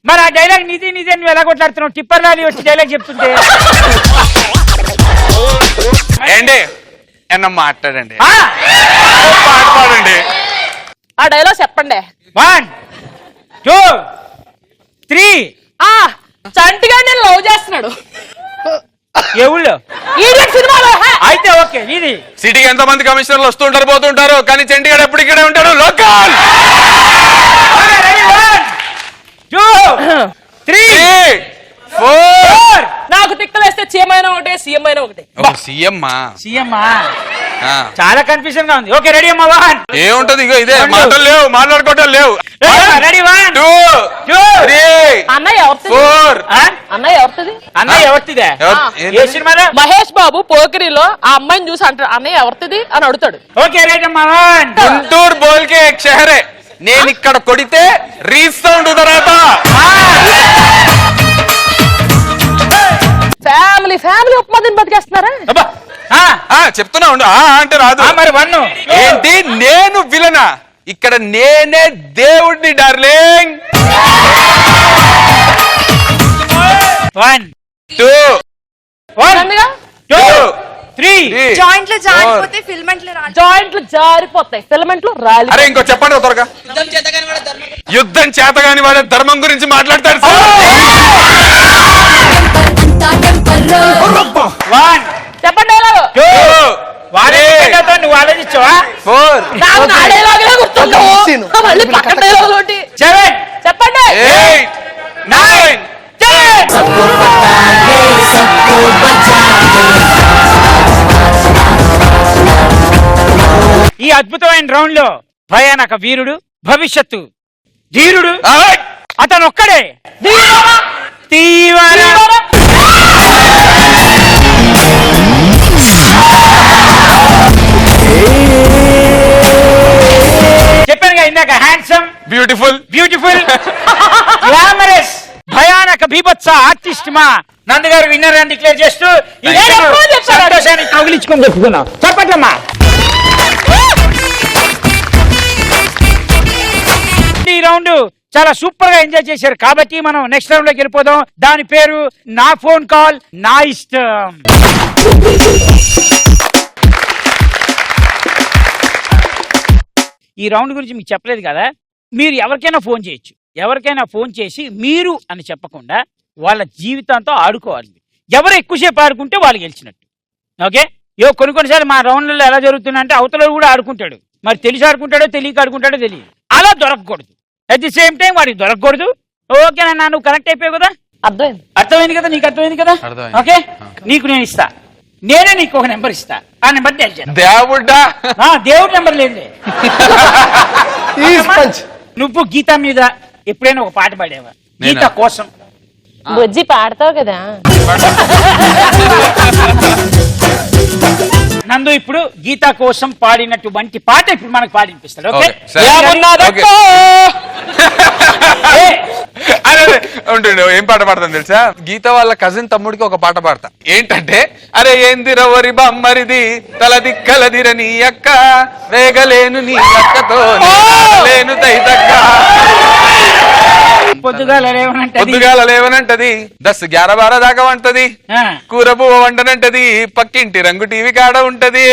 మరి ఆ డైలాగ్ నిధి నువ్వు ఎలా కొట్లాడుతున్నావు? టిప్పర్ లారీ వచ్చి డైలాగ్ చెప్తుంటే ఏంటి అన్న మాట్లాడండి, పాట పాడండి. ఆ డైలాగ్ చెప్పండి. 1 2 3 చంటిగా నేను లవ్ చేస్తున్నాడు ఎవళ్ళు సినిమాలో. అయితే ఓకే నీది. సిటీకి ఎంతో మంది కమిషనర్లు వస్తుంటారు పోతుంటారు, కానీ చండీగఢ్ ఎప్పుడు ఇక్కడే ఉంటాడు. లోకల్ 1 2 3 4 నాకు తిక్కలేస్తే సీఎం ఒకటే సీఎం అయినా ఒకటే. సీఎం చాలా కన్ఫ్యూజన్ గా ఉంది. ఓకే రెడీ అమ్మా 1 ఏముంటది? ఇగో ఇదే మాటలు లేవు, మాట్లాడుకోవటం లేవు. రెడీ 1 2 3 అన్నయ్య 4 అన్నయ్య ఎవరిది? అన్నయ్య ఎవరిదే? ఏ సినిమాలో? మహేష్ బాబు పోకిరిలో ఆ అమ్మాయిని చూసి అంటాడు అన్నయ్య ఎవరిది అని అడుగుతాడు. ఓకే రైట్ అమ్మా 1 గుంటూరు బోల్కే ఎక్ షహరే, నేను ఇక్కడ కొడితే రీచ్ సౌండ్ తర్వాత ఫ్యామిలీ ఉప్మా తిని బతికేస్తున్నారా? చెప్తున్నా ఉండు. అంటే రాదు. మరి 1 ఏంటి నేను విలనా? ఇక్కడ నేనే దేవుడిని డార్లింగ్. 1 2 3 జాయింట్లు జారిపోతే ఫిలమెంట్లు రాలి. అరే ఇంకో చెప్పండి త్వరగా. యుద్ధం చేతగాని వాడే ధర్మం గురించి మాట్లాడతాడు. 1 చెప్పండి. 2 నువ్వు ఆలోచించావా? 4 7 చెప్పండి. 8 9 10 ఈ అద్భుతమైన రౌండ్ లో భయానక వీరుడు, భవిష్యత్తు ధీరుడు అతను ఒక్కడే. తీవ్ర చెప్పానుగా ఇందాక, హ్యాండ్సమ్, బ్యూటిఫుల్ గ్లామరస్, భయానక బీభత్స ఆర్టిస్ట్ మా నందగారు విన్నర్ అని డిక్లేర్ చేస్తూ ఈ సంతోషాన్ని కౌగిలించుకొని చెప్పుకున్నాం. చెప్పట్లమ్మా. ఈ రౌండ్ చాలా సూపర్ గా ఎంజాయ్ చేశారు కాబట్టి మనం నెక్స్ట్ రౌండ్ లోకి వెళ్ళిపోదాం. దాని పేరు నా ఫోన్ కాల్ నా ఇష్టం. ఈ రౌండ్ గురించి మీకు చెప్పలేదు కదా. మీరు ఎవరికైనా ఫోన్ చేయొచ్చు, ఎవరికైనా ఫోన్ చేసి మీరు అని చెప్పకుండా వాళ్ళ జీవితంతో ఆడుకోవాలి. ఎవరు ఎక్కువసేపు ఆడుకుంటే వాళ్ళు గెలిచినట్టు. ఓకే, కొన్నిసార్లు మా రౌండ్లలో ఎలా జరుగుతుందంటే అవతల కూడా ఆడుకుంటాడు, మరి తెలిసి ఆడుకుంటాడో తెలియక ఆడుకుంటాడో తెలియదు. అలా దొరకకూడదు. అట్ ది సేమ్ టైం వాడికి దొరకకూడదు. ఓకేనా, నువ్వు కనెక్ట్ అయిపోయావు కదా? అర్థమైంది కదా? నీకు అర్థమైంది కదా? ఓకే, నీకు నేను ఇస్తా, నేనే నీకు ఒక నెంబర్ ఇస్తా. ఆ నెంబర్ దేవుడి నెంబర్ లేదు. నువ్వు గీత మీద ఎప్పుడైనా ఒక పాట పాడావా? గీత కోసం బుజ్జి పాడతావు కదా. నందు ఇప్పుడు గీత కోసం పాడినటువంటి పాట ఇప్పుడు మనకు పాడినిపిస్తాడు. ఓకే, ఏం పాట పాడతాను తెలుసా? గీత వాళ్ళ కజిన్ తమ్ముడికి ఒక పాట పాడతా. ఏంటంటే, అరే ఏందిరవరి బమ్మరిది తల దిక్కలదిర నీ అక్క, వేగలేను నీ అక్కతో లేను తైతక్క. పొద్దుగాల లేవనంటది. పొద్దుగాల లేవనంటది 10-11 దాకా వంటది. కూర పువ్వ వంటనంటది. పక్కింటి రంగు టీవీ కాడ ఉంటది.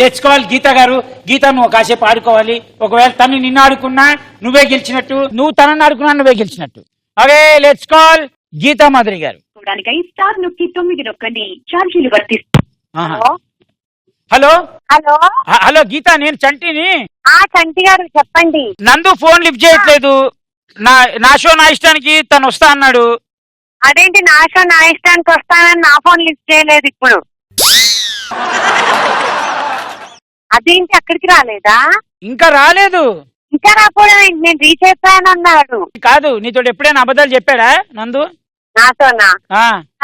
లెట్స్ కాల్ గీత గారు. గీత నువ్వు కాసేపు ఆడుకోవాలి. ఒకవేళ తను నిన్ను ఆడుకున్నా నువ్వే గెలిచినట్టు, నువ్వు తనని ఆడుకున్నా నువ్వే గెలిచినట్టు. Okay, let's call Geetha Madhuri garu. Star నొక్కి 9 నొక్కండి. ఛార్జీలు వర్తిస్తాయి. హలో హలో హలో గీత, నేను చంటిని. చంటి గారు చెప్పండి. నందు ఫోన్ లిఫ్ట్ చేయట్లేదు. నా షో నా ఇష్టానికి తను వస్తా అన్నాడు. అదేంటి నా షో నా ఇష్టానికి వస్తానని నా ఫోన్ లిఫ్ట్ చేయలేదు ఇప్పుడు. అదేంటి అక్కడికి రాలేదా? ఇంకా రాలేదు. ఇంకా రాకపోవడం నేను రీచ్ అయిపోయానన్నాడు. కాదు, నీతో ఎప్పుడైనా అబద్ధాలు చెప్పాడా నందు? నాతోనా?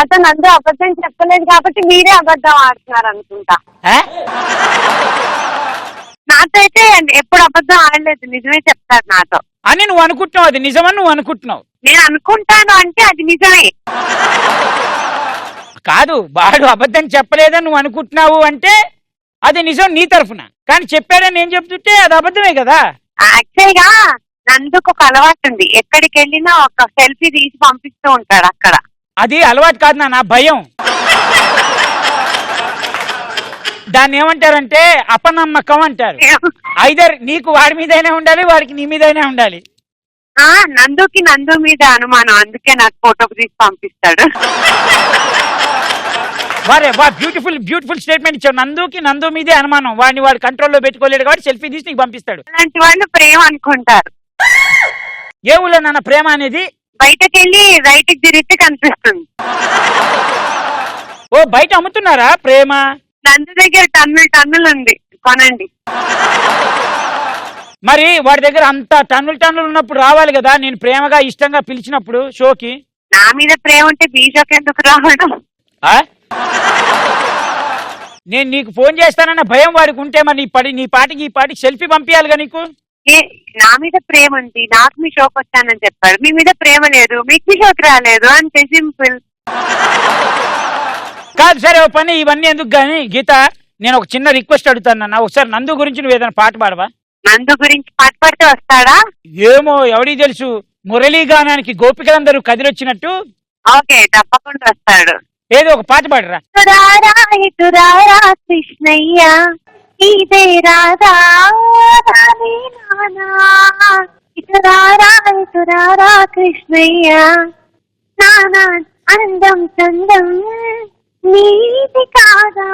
అతను నందు అబద్ధం చెప్పలేదు కాబట్టి మీరే అబద్ధం ఆడుతున్నారు అనుకుంటా. నాతో అయితే ఎప్పుడు అబద్ధం ఆడలేదు, నిజమే చెప్తాడు నాతో అని నువ్వు అనుకుంటున్నావు. అది నిజమని నువ్వు అనుకుంటున్నావు. నేను అనుకుంటాను అంటే అది నిజమే. కాదు, వాడు అబద్ధం చెప్పలేదని నువ్వు అనుకుంటున్నావు అంటే అది నిజం నీ తరఫున. కానీ చెప్పాడని నేను చెప్తుంటే అది అబద్ధమే కదా. యాక్చువల్ గా నందుకు ఒక అలవాటు ఉంది, ఎక్కడికి వెళ్ళినా ఒక సెల్ఫీ తీసి పంపిస్తూ ఉంటాడు అక్కడ. అది అలవాటు కాదు నా భయం. దాన్ని ఏమంటారంటే అపనమ్మకం అంటారు. ఐదర్ నీకు వాడి మీదైనా ఉండాలి, వాడికి నీ మీదైనా ఉండాలి. నందుకి నందు మీద అనుమానం, అందుకే నాకు ఫోటోకి తీసి పంపిస్తాడు. బ్యూటిఫుల్ బ్యూటిఫుల్ స్టేట్మెంట్ ఇచ్చావు. నందుకి నందు మీదే అనుమానం, వాడిని వాడు కంట్రోల్లో పెట్టుకోలేడు కాబట్టి సెల్ఫీ తీసి నీకు పంపిస్తాడు. అలాంటి వాళ్ళు ప్రేమ అనుకుంటారు. ఏ ఊళ్ళో నాన్న ప్రేమ అనేది? బయటకు వెళ్ళి రైట్ కి తిరిగితే కనిపిస్తుంది. ఓ, బయట అమ్ముతున్నారా ప్రేమ? నందు దగ్గర టన్నులు ఉంది, కొనండి. మరి వాడి దగ్గర అంత టన్నులు ఉన్నప్పుడు రావాలి కదా, నేను ప్రేమగా ఇష్టంగా పిలిచినప్పుడు షోకి. నా మీద ప్రేమ ఉంటే బీజోకి ఎందుకు రావడం? నేను నీకు ఫోన్ చేస్తానన్న భయం వాడికి ఉంటే మరి నీ పాటికి ఈ పాటికి సెల్ఫీ పంపించాలిగా నీకు. నా మీద ప్రేమ ఉంది, నాకు మీ షోకి వచ్చానని చెప్పాడు. మీ మీద ప్రేమ లేదు, మీకు మీ షోకి రాలేదు, అంతే సింపుల్. కాదు సరే, ఓ పని, ఇవన్నీ ఎందుకు గానీ గీత, నేను ఒక చిన్న రిక్వెస్ట్ అడుగుతాను నాన్న. ఒకసారి నందు గురించి నువ్వు ఏదైనా పాట పాడవా? నందు గురించి పాట పాడితే వస్తాడా? ఏమో, ఎవడికి తెలుసు. మురళీ గానానికి గోపికలందరూ కదిలొచ్చినట్టు. ఓకే, తప్పకుండా వస్తాడు. ఏదో ఒక పాట పాడరా. ఇటురారా కృష్ణయ్య, ఇదే రాధా ఇటురారా కృష్ణయ్య, నానా అందం చందం నీది కాదా.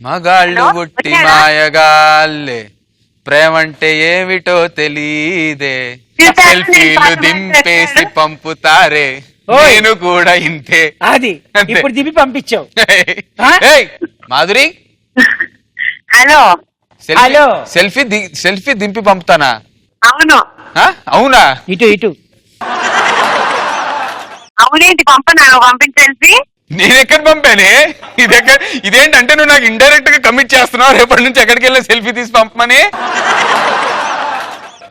మగాళ్ళు పుట్టి మాయగాళ్ళే, ప్రేమంటే ఏమిటో తెలీదే, సెల్ఫీలు దింపేసి పంపుతారే, నేను కూడా ఇంతే. అది ఇప్పుడు దింపి పంపించావు. మాధురి, హలో హలో, సెల్ఫీ దింపి పంపుతానా? అవును. అవునా? ఇటు అవునేంటి పంపనా? పంపిన సెల్ఫీ నేను ఎక్కడ పంపానే? ఇదేంటంటే నువ్వు నాకు ఇండైరెక్ట్ గా కమిట్ చేస్తున్నావు రేపటి నుంచి ఎక్కడికి వెళ్ళిన సెల్ఫీ తీసి పంపమని.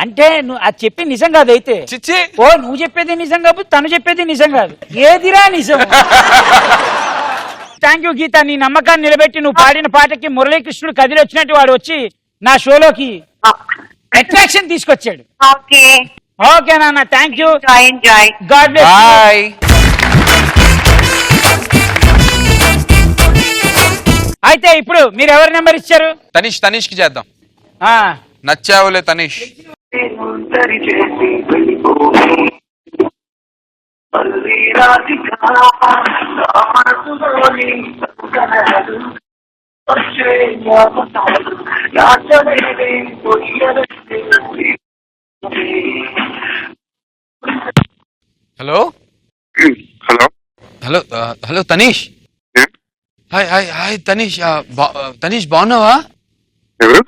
అంటే నువ్వు అది చెప్పి నిజం కాదు అయితే. చిచ్చి, ఓ నువ్వు చెప్పేది నిజం కాదు, తను చెప్పేది నిజం కాదు, ఏదిరా నిజం? థ్యాంక్ యూ గీత, నీ నమ్మకాన్ని నిలబెట్టి నువ్వు పాడిన పాటకి మురళీకృష్ణుడు కదిలి వచ్చినట్టు వాడు వచ్చి నా షోలోకి అట్రాక్షన్ తీసుకొచ్చాడు. ఓకే ఓకే నాన్న, thank you. Enjoy. God bless. Bye. అయితే ఇప్పుడు మీరు ఎవరి నెంబర్ ఇచ్చారు? తనీష్ కి చేద్దాం. నచ్చావులే Tanish. Hello hello hello Tanish. Hi Tanish. Tanish బాగున్నావా? ఎవరు?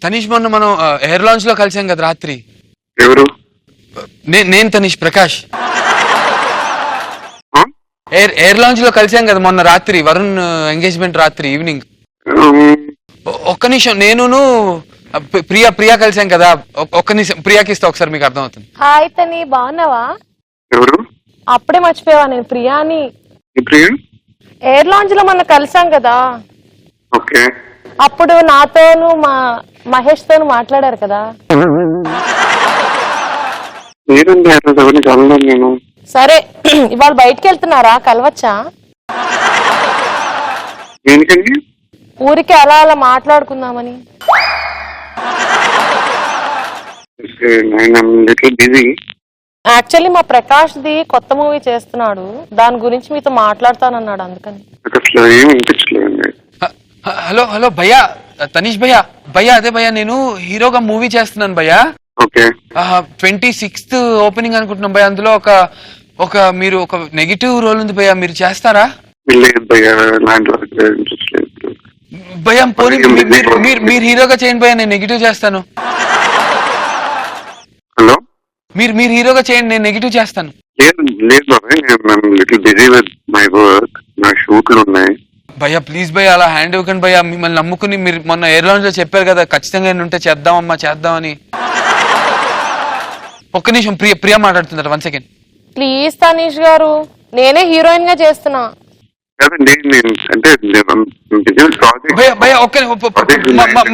తనీష్ మొన్న మనం ఎయిర్ లాంచ్ లో కలిసాం కదా రాత్రి. ఎవరు? నేను తనీష్ ప్రకాష్. ఎయిర్ లాంచ్ లో కలిసాం కదా మొన్న రాత్రి, వరుణ్ ఎంగేజ్మెంట్ రాత్రి ఈవినింగ్. ఒక్క నిమిషం, నేను ప్రియా కలిసాం కదా, ఒక్క నిమిషం ప్రియాకి ఇస్తా, ఒకసారి మీకు అర్థం అవుతుంది. హాయ్ తని, బాగున్నావా? ఎవరు? అప్పుడే మర్చిపోయావా, నేను ప్రియాని. ప్రియా ఎయిర్ లాంచ్ లో మనం కలిసాం కదా. ఓకే. అప్పుడు నాతోను మహేష్ తోను మాట్లాడారు కదా. లేదండి అట్లా ఎవరిని కలవలేదు నేను. సరే ఇవాళ బయటికి వెళ్తున్నారా, కలవచ్చా? దేనికండి? ఊరికి అలా అలా మాట్లాడుకుందామని. బిజీ. యాక్చువల్లీ మా ప్రకాష్ ది కొత్త మూవీ చేస్తున్నాడు, దాని గురించి మీతో మాట్లాడతానన్నాడు, అందుకని. అసలు ఏం అనిపించలేదండి. హలో హలో భయ్యా, తనీష్ భయ్యా. భయ్యా అదే భయ్యా, నేను హీరోగా మూవీ చేస్తున్నాను భయ్యా. ఓకే. 26th ఓపెనింగ్ అనుకుంటున్నాం భయ్యా. అందులో ఒక మీరు ఒక నెగిటివ్ రోల్ ఉంది భయ్యా, మీరు చేస్తారా? లేదు భయ్యా, లాంటి ఇంట్రెస్ట్ లేదు భయ్యా. పోనీ మీరు హీరోగా చేయండి భయ్యా, నేను నెగిటివ్ చేస్తాను. హలో, మీరు హీరోగా చేయండి, నేను నెగిటివ్ చేస్తాను. లేదు లేదు బాబాయ్, నేను little busy with my work, నా షూట్లు ఉన్నాయి. భయ్యా ప్లీజ్ భయ్యా, అలా హ్యాండ్ ఇవ్వకండి భయ్యా. మిమ్మల్ని నమ్ముకుని మీరు మొన్న ఎయిర్లైన్స్ లో చెప్పారు కదా ఖచ్చితంగా ఉంటే చేద్దామమ్మా చేద్దామని. ఒక్క నిమిషం, ప్రియా మాట్లాడుతున్నారు. 1 సెకండ్ ప్లీజ్ తనీష్ గారు, నేనే హీరోయిన్ గా చేస్తున్నా. కదండి, నేను అంటే భయ్యా భయ్యా ఒక్క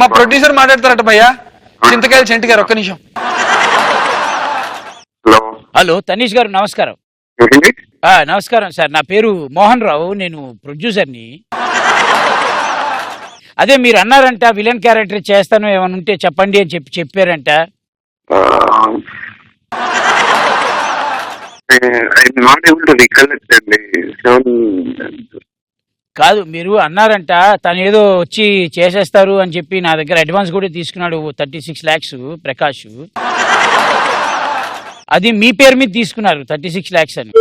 మా ప్రొడ్యూసర్ మాట్లాడతారట భయ్యా, చింతకాయల చెంటి గారు. ఒక్క నిమిషం. హలో హలో తనీష్ గారు నమస్కారం. నమస్కారం సార్, నా పేరు మోహన్ రావు, నేను ప్రొడ్యూసర్ని. అదే మీరు అన్నారంట విలన్ క్యారెక్టర్ చేస్తాను, ఏమైనా ఉంటే చెప్పండి అని చెప్పారంట. కాదు, మీరు అన్నారంట తను ఏదో వచ్చి చేసేస్తారు అని చెప్పి నా దగ్గర అడ్వాన్స్ కూడా తీసుకున్నాడు 36 lakhs ప్రకాష్. అది మీ పేరు మీద తీసుకున్నారు 36 lakhs అని.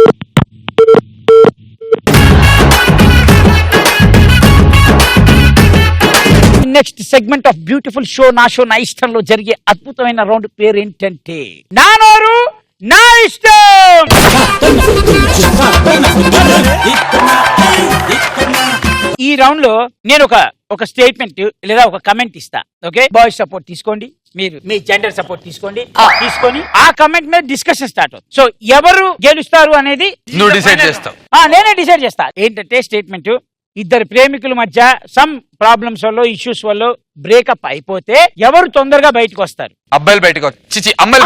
Next segment of beautiful show నా షో నా ఇష్టంలో జరిగే అద్భుతమైన రౌండ్ పేరు ఏంటంటే నా నోరు నా ఇష్టం. ఈ రౌండ్ లో నేను ఒక స్టేట్మెంట్ లేదా ఒక కమెంట్ ఇస్తా. ఓకే, బాయ్స్ సపోర్ట్ తీసుకోండి, మీరు మీ జెండర్ సపోర్ట్ తీసుకొని ఆ కమెంట్ మీద డిస్కషన్ స్టార్ట్ అవుతుంది. సో ఎవరు గెలుస్తారు అనేది నువ్వు డిసైడ్ చేస్తావు. నేనే డిసైడ్ చేస్తా. ఏంటంటే స్టేట్మెంట్, ఇద్దరు ప్రేమికుల మధ్య సమ్ ప్రాబ్లమ్స్ వల్ల ఇష్యూస్ వల్ల బ్రేకప్ అయిపోతే ఎవరు తొందరగా బయటకు వస్తారు? అబ్బాయిలు బయటకు చిచి అమ్మాయిలు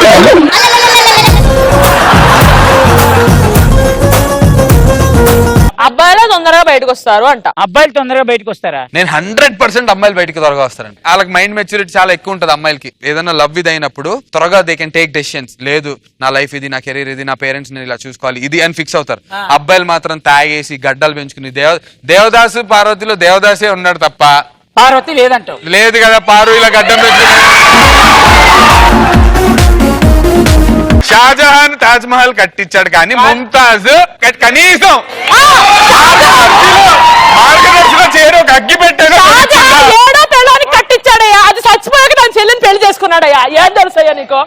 అబ్బాయిలు తొందరగా బయటకు వస్తారు అంట. అబ్బాయిలు తొందరగా బయటకు వస్తారా? నేను 100% అమ్మాయిలు బయటకు త్వరగా వస్తారండి. వాళ్ళకి మైండ్ మెచ్యూరిటీ చాలా ఎక్కువ ఉంటుంది అమ్మాయిలకి. ఏదైనా లవ్ ఇది అయినప్పుడు త్వరగా దే కెన్ టేక్ డెసిషన్స్. లేదు నా లైఫ్ ఇది, నా కెరీర్ ఇది, నా పేరెంట్స్ నేను ఇలా చూసుకోవాలి ఇది అని ఫిక్స్ అవుతారు. అబ్బాయిలు మాత్రం తాగేసి గడ్డలు పెంచుకుని దేవదాసు పార్వతిలో దేవదాసే ఉన్నాడు తప్ప పార్వతి లేదంటావు. లేదు కదా, పారు ఇలా గడ్డం పెంచుకుని. షాజహాన్ తాజ్ మహల్ కట్టించాడు కానీ ముంతాజ్ కనీసం మార్గదర్శిలో చేరు ఒక అగ్గి పెట్టాడు. కట్టించాడయ్యా, అది చచ్చిపోయాక నా చెల్లిని పెళ్లి చేసుకున్నాడయ్యా. ఏం తెలుసయ్యా నీకు?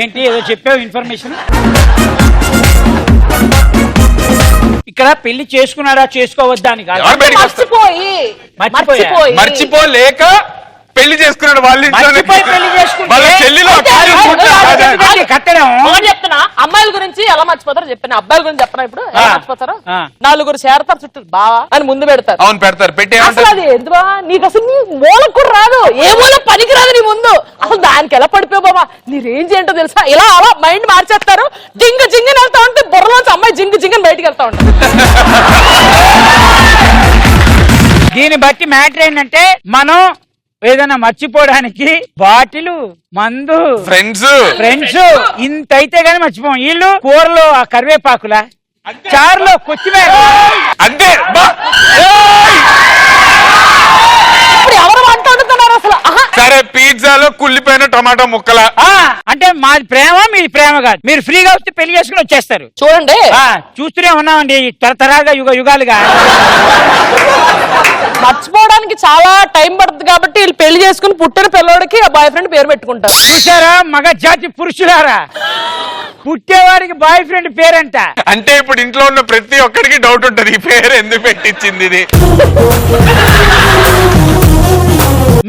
ఏంటి ఏదో చెప్పావు ఇన్ఫర్మేషన్. ఇక్కడ పెళ్లి చేసుకున్నాడా చేసుకోవద్దా అని కాదు, మర్చిపోలేక పెళ్లి చేసుకున్నాడు. వాళ్ళ చెప్తున్నా అమ్మాయిల గురించి ఎలా మర్చిపోతారో చెప్పిన, అబ్బాయిల గురించి చెప్పనా? ఇప్పుడు ఎలా మర్చిపోతారు? నలుగురు చేరతారు చుట్టూ బావా అని ముందు పెడతారు. అవును పెడతారు. పెట్టి అసలు అది ఎందువా నీకు అసలు నీ మూలకు కూడా రాదు, ఏ మూల పనికి రాదు నీ ముందు. అసలు దానికి ఎలా పడిపోయావు బాబా, నీ రేంజ్ ఏంటో తెలుసా? ఇలా అలా మైండ్ మార్చేస్తారు. జింగ జింగని వెళ్తా ఉంటే బుర్రలోంచి అమ్మాయి జింగ జింగని బయటకు వెళ్తా ఉంటారు. దీన్ని బట్టి మ్యాటర్ ఏంటంటే మనం ఏదైనా మర్చిపోవడానికి బాటిల్ మందు ఫ్రెండ్స్ ఇంత అయితే గానీ మర్చిపోం. వీళ్ళు కూరలో ఆ కరివేపాకుల, చారులో కొత్తిమీర, అంతే. ఎవరు వంట వండుతున్నారు అసలు? సరే పిజ్జాలో కుళ్ళిపోయిన టమాటా ముక్కల. అంటే మాది ప్రేమ మీది ప్రేమ కాదు. మీరు ఫ్రీగా వస్తే పెళ్లి చేసుకుని వచ్చేస్తారు. చూడండి చూస్తూనే ఉన్నామండి తరతరాలుగా యుగాలుగా. మర్చిపోవడానికి చాలా టైం పడుతుంది కాబట్టి వీళ్ళు పెళ్లి చేసుకుని పుట్టిన పిల్లడికి ఆ బాయ్ ఫ్రెండ్ పేరు పెట్టుకుంటారు. చూసారా మగ జాతి పురుషులారా, పుట్టేవాడికి బాయ్ ఫ్రెండ్ పేరంట. అంటే ఇప్పుడు ఇంట్లో ఉన్న ప్రతి ఒక్కడికి డౌట్ ఉంటది ఈ పేరు ఎందుకు పెట్టించింది ఇది.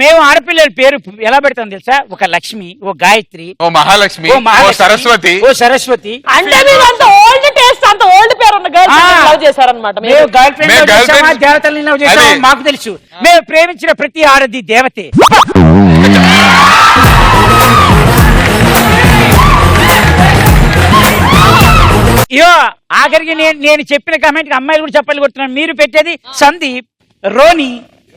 మేము ఆడపిల్లల పేరు ఎలా పెడతాం తెలుసా? ఒక లక్ష్మి, ఓ గాయత్రి, ఓ మహాలక్ష్మి, ఓ సరస్వతి. ఓ సరస్వతి. అంటే మీరు అంత ఓల్డ్ వేస్ట్ అంత ఓల్డ్ పేరు ఉన్న గర్ల్ లవ్ చేశారన్నమాట. మేము గర్ల్ ఫ్రెండ్ మేము girl చేసామా, friends- దేవతల్ని లవ్ చేసామా అదే. మాకు తెలుసు. మేము ప్రేమించిన ప్రతి ఆడది దేవతే. ఇయో ఆఖరికి నేను చెప్పిన కమెంట్ అమ్మాయిలు కూడా చెప్పాలి కొడుతున్నాను. మీరు పెట్టేది Sandeep, Ronnie,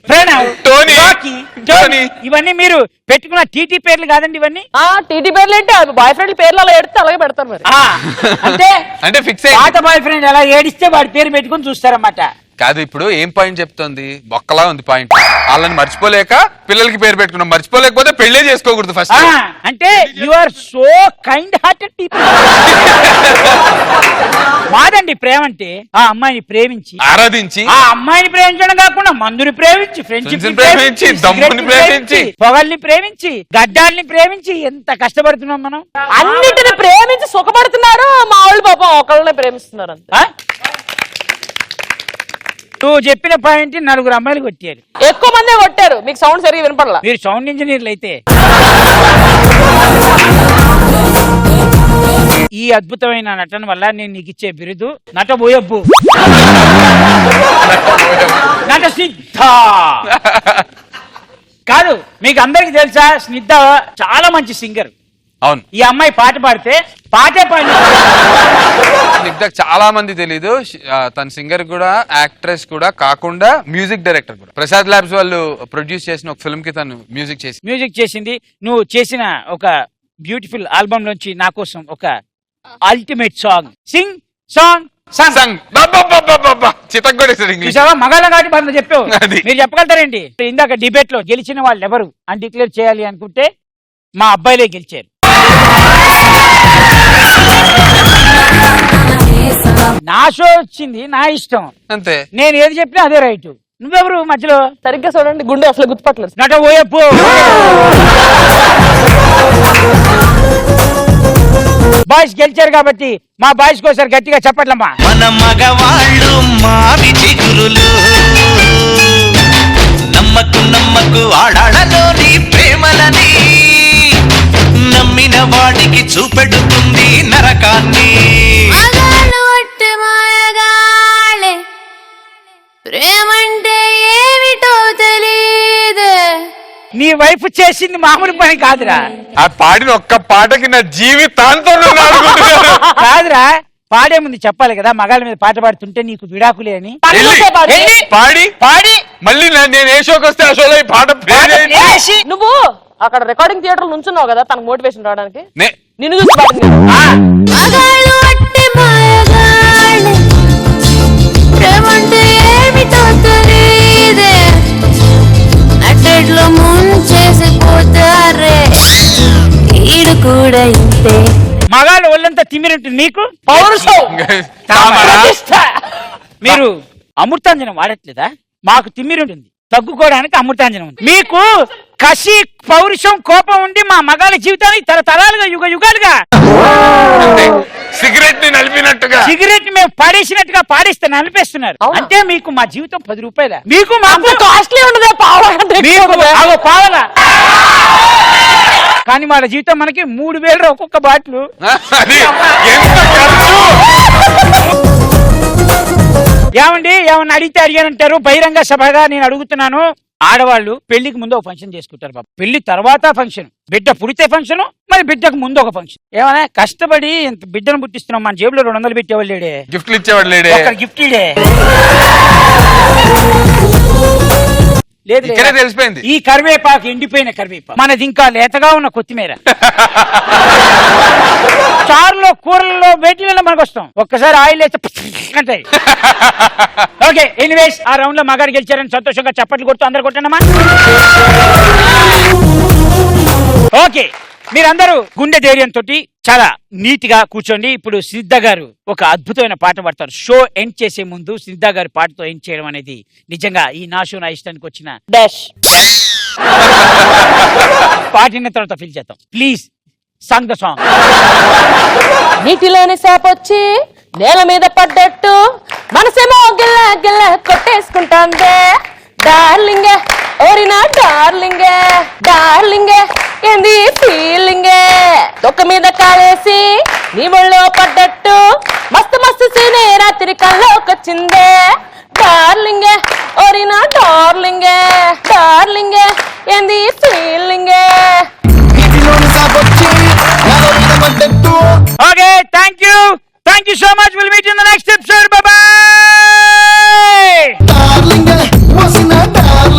Pranav, Tony, Rocky, Tony ఇవన్నీ మీరు పెట్టుకున్న టీటీ పేర్లు కాదండి ఇవన్నీ. టీటీ పేర్లు ఏంటి బాయ్ ఫ్రెండ్ పేర్లు అలా ఎడితే అలాగే పెడతారు మరి. అంటే ఫిక్స్ పాత బాయ్ ఫ్రెండ్ ఎలా ఏడిస్తే వాడి పేరు పెట్టుకుని చూస్తారన్నమాట. కాదు ఇప్పుడు ఏం పాయింట్ చెప్తోంది, బొక్కలా ఉంది పాయింట్. వాళ్ళని మర్చిపోలేక పిల్లలకి పేరు పెట్టుకున్నాం, మర్చిపోలేకపోతే పెళ్లే చేసుకోకూడదు ఫస్ట్. అంటే you are so kind hearted people. మాదండి ప్రేమ అంటే ఆ అమ్మాయిని ప్రేమించి ఆరాధించి, ఆ అమ్మాయిని ప్రేమించడం కాకుండా మందుని ప్రేమించి, ఫ్రెండ్షిప్ ప్రేమించి, దమ్ముని ప్రేమించి, పొగల్ని ప్రేమించి, గడ్డాల్ని ప్రేమించి ఎంత కష్టపడుతున్నాం మనం. అన్నిటిని ప్రేమించి సుఖపడుతున్నారు, మా వాళ్ళు పాపం ఒకళ్ళనే ప్రేమిస్తున్నారు అంతే. నువ్వు చెప్పిన పాయింట్ 4 అమ్మాయిలు కొట్టారు. ఎక్కువ మందే కొట్టారు, మీకు సౌండ్ సరిగా వినపడలా. మీరు సౌండ్ ఇంజనీర్లు అయితే. ఈ అద్భుతమైన నటన వల్ల నేను నీకు ఇచ్చే బిరుదు నటబోయబ్బు, నట స్నిగ్ధ. కాదు మీకు అందరికి తెలుసా, స్నిగ్ధ చాలా మంచి సింగర్. అవును, ఈ అమ్మాయి పాట పాడితే పాటే పాడి. స్నిగ్ధకు చాలా మంది తెలీదు, తన సింగర్ కూడా, యాక్ట్రెస్ కూడా కాకుండా మ్యూజిక్ డైరెక్టర్ కూడా. ప్రసాద్ ల్యాబ్స్ వాళ్ళు ప్రొడ్యూస్ చేసిన ఒక ఫిల్మ్ కి తను మ్యూజిక్ చేసింది. నువ్వు చేసిన ఒక బ్యూటిఫుల్ ఆల్బమ్ నుంచి నా కోసం ఒక అల్టిమేట్ సాంగ్ సింగ్ సాంగ్ చూసావా, మగాళ్ళ కాబట్టి బంద చెప్పావు. మీరు చెప్పగలుగుతారేంటి? ఇందాక డిబేట్ లో గెలిచిన వాళ్ళు ఎవరు అని డిక్లేర్ చేయాలి అనుకుంటే మా అబ్బాయిలే గెలిచారు. నా షో వచ్చింది, నా ఇష్టం అంతే. నేను ఏది చెప్పినా అదే రైట్. నువ్వెవరు మధ్యలో? సరిగ్గా చూడండి, గుండె అసలు గుర్తుపట్టలేదు. నట ఓయప్పు. బాయ్స్ గెలిచారు కాబట్టి మా బాయ్స్ కోసారి గట్టిగా చెప్పట్లమ్మా. మన మగవాళ్ళు మావి చిగురులు, నమ్మకు ఆడాడలోని ప్రేమలని, నమ్మిన వాడికి చూపెడుతుంది నరకాన్ని. ప్రేమంటే ఏమిటో తెలీదే. నీ వైఫ్ చేసింది మామూలు పని కాదురా. ఆ పాడిన ఒక్క పాటకి నా జీవితాంతం కాదురా, పాడే ముందు చెప్పాలి కదా, మగాళ్ళ మీద పాట పాడుతుంటే నీకు విడాకులే అని. పాడి పాడి మళ్ళీ నేను ఏ షోకి వస్తే ఆ షోలో ఈ పాట నువ్వు అక్కడ రికార్డింగ్ థియేటర్ నుంచున్నావు కదా తనకు మోటివేషన్ రావడానికి. నిన్ను చూసి కూడా ఇంతే. మగాళ్ళు ఒళ్ళంతా తిమ్మినట్టు నీకు మీరు అమృతాంజనం వాడట్లేదా? మాకు తిమ్మిరుంటుంది, తగ్గుకోవడానికి అమృతాంజనం ఉంది. మీకు కసి, పౌరుషం, కోపం ఉండి మా మగాళ్ళ జీవితానికి తరతరాలుగా యుగాలుగా సిగరెట్ ని నలిపినట్టుగా, సిగరెట్ మేము పాడేసినట్టుగా పాడేస్తే నలిపేస్తున్నారు. అంటే మీకు మా జీవితం 10 రూపాయల, మీకు మాకు కాస్ట్లీ ఉండదు పావలా. కానీ వాళ్ళ జీవితం మనకి 3000 ఒక్కొక్క బాటిల్. ఏమండి ఏమన్నా అడిగితే అడిగానంటారు. బహిరంగ సభగా నేను అడుగుతున్నాను. ఆడవాళ్ళు పెళ్లికి ముందు ఒక ఫంక్షన్ చేసుకుంటారు బాబు, పెళ్లి తర్వాత ఫంక్షన్, బిడ్డ పుడితే ఫంక్షన్, మరి బిడ్డకు ముందు ఒక ఫంక్షన్. ఏమన్నా కష్టపడి బిడ్డను పుట్టిస్తున్నాం, మన జేబులో 200 పెట్టేవాళ్ళు లేడే, గిఫ్ట్లు ఇచ్చేవాడు లేడే, గిఫ్ట్ ఇడే లేదు. తెలిసిపోయింది ఈ కరివేపాకు ఎండిపోయిన కరివేపాకు, మనది ఇంకా లేతగా ఉన్న కొత్తిమీర. చారులో, కూరల్లో, వేటిలో మనకు వస్తాం. ఒక్కసారి ఆయిల్ వేస్తే అంటాయి. ఓకే, ఎనీవేస్ ఆ రౌండ్ లో మగారు గెలిచారని సంతోషంగా చప్పట్లు కొడుతూ అందరు కొట్టండమ్మా. ఓకే, మీరందరూ గుండె ధైర్యంతో చాలా నీట్ గా కూర్చోండి. ఇప్పుడు సిద్ధ గారు ఒక అద్భుతమైన పాట పాడతారు. షో ఎండ్ చేసే ముందు సిద్ధ గారి పాటతో ఎండ్ చేయడం అనేది నిజంగా ఈ నా షో నా ఇష్టానికి వచ్చిన డాష్. పాటిన తర్వాత ఫీల్ చేద్దాం. Please song the song. నీటిలోని సాపొచ్చి నేల మీద పడ్డట్టు మనసేమో గిల్ల గిల్ల కొట్టేసుకుంటాందే. డార్లింగే ఓరినా డార్లింగే, డార్లింగే ఏంది ఫీలింగే తొక్క మీద కాలేసి నీ ఒళ్ళో పడ్డట్టు మస్తు మస్తు సీనే రాత్రి కల్లోకొచ్చిందే డార్లింగే ఓరినా డార్లింగే డార్లింగే ఏంది ఫీలింగే. Okay thank you so much. Will meet in the next episode. Bye by.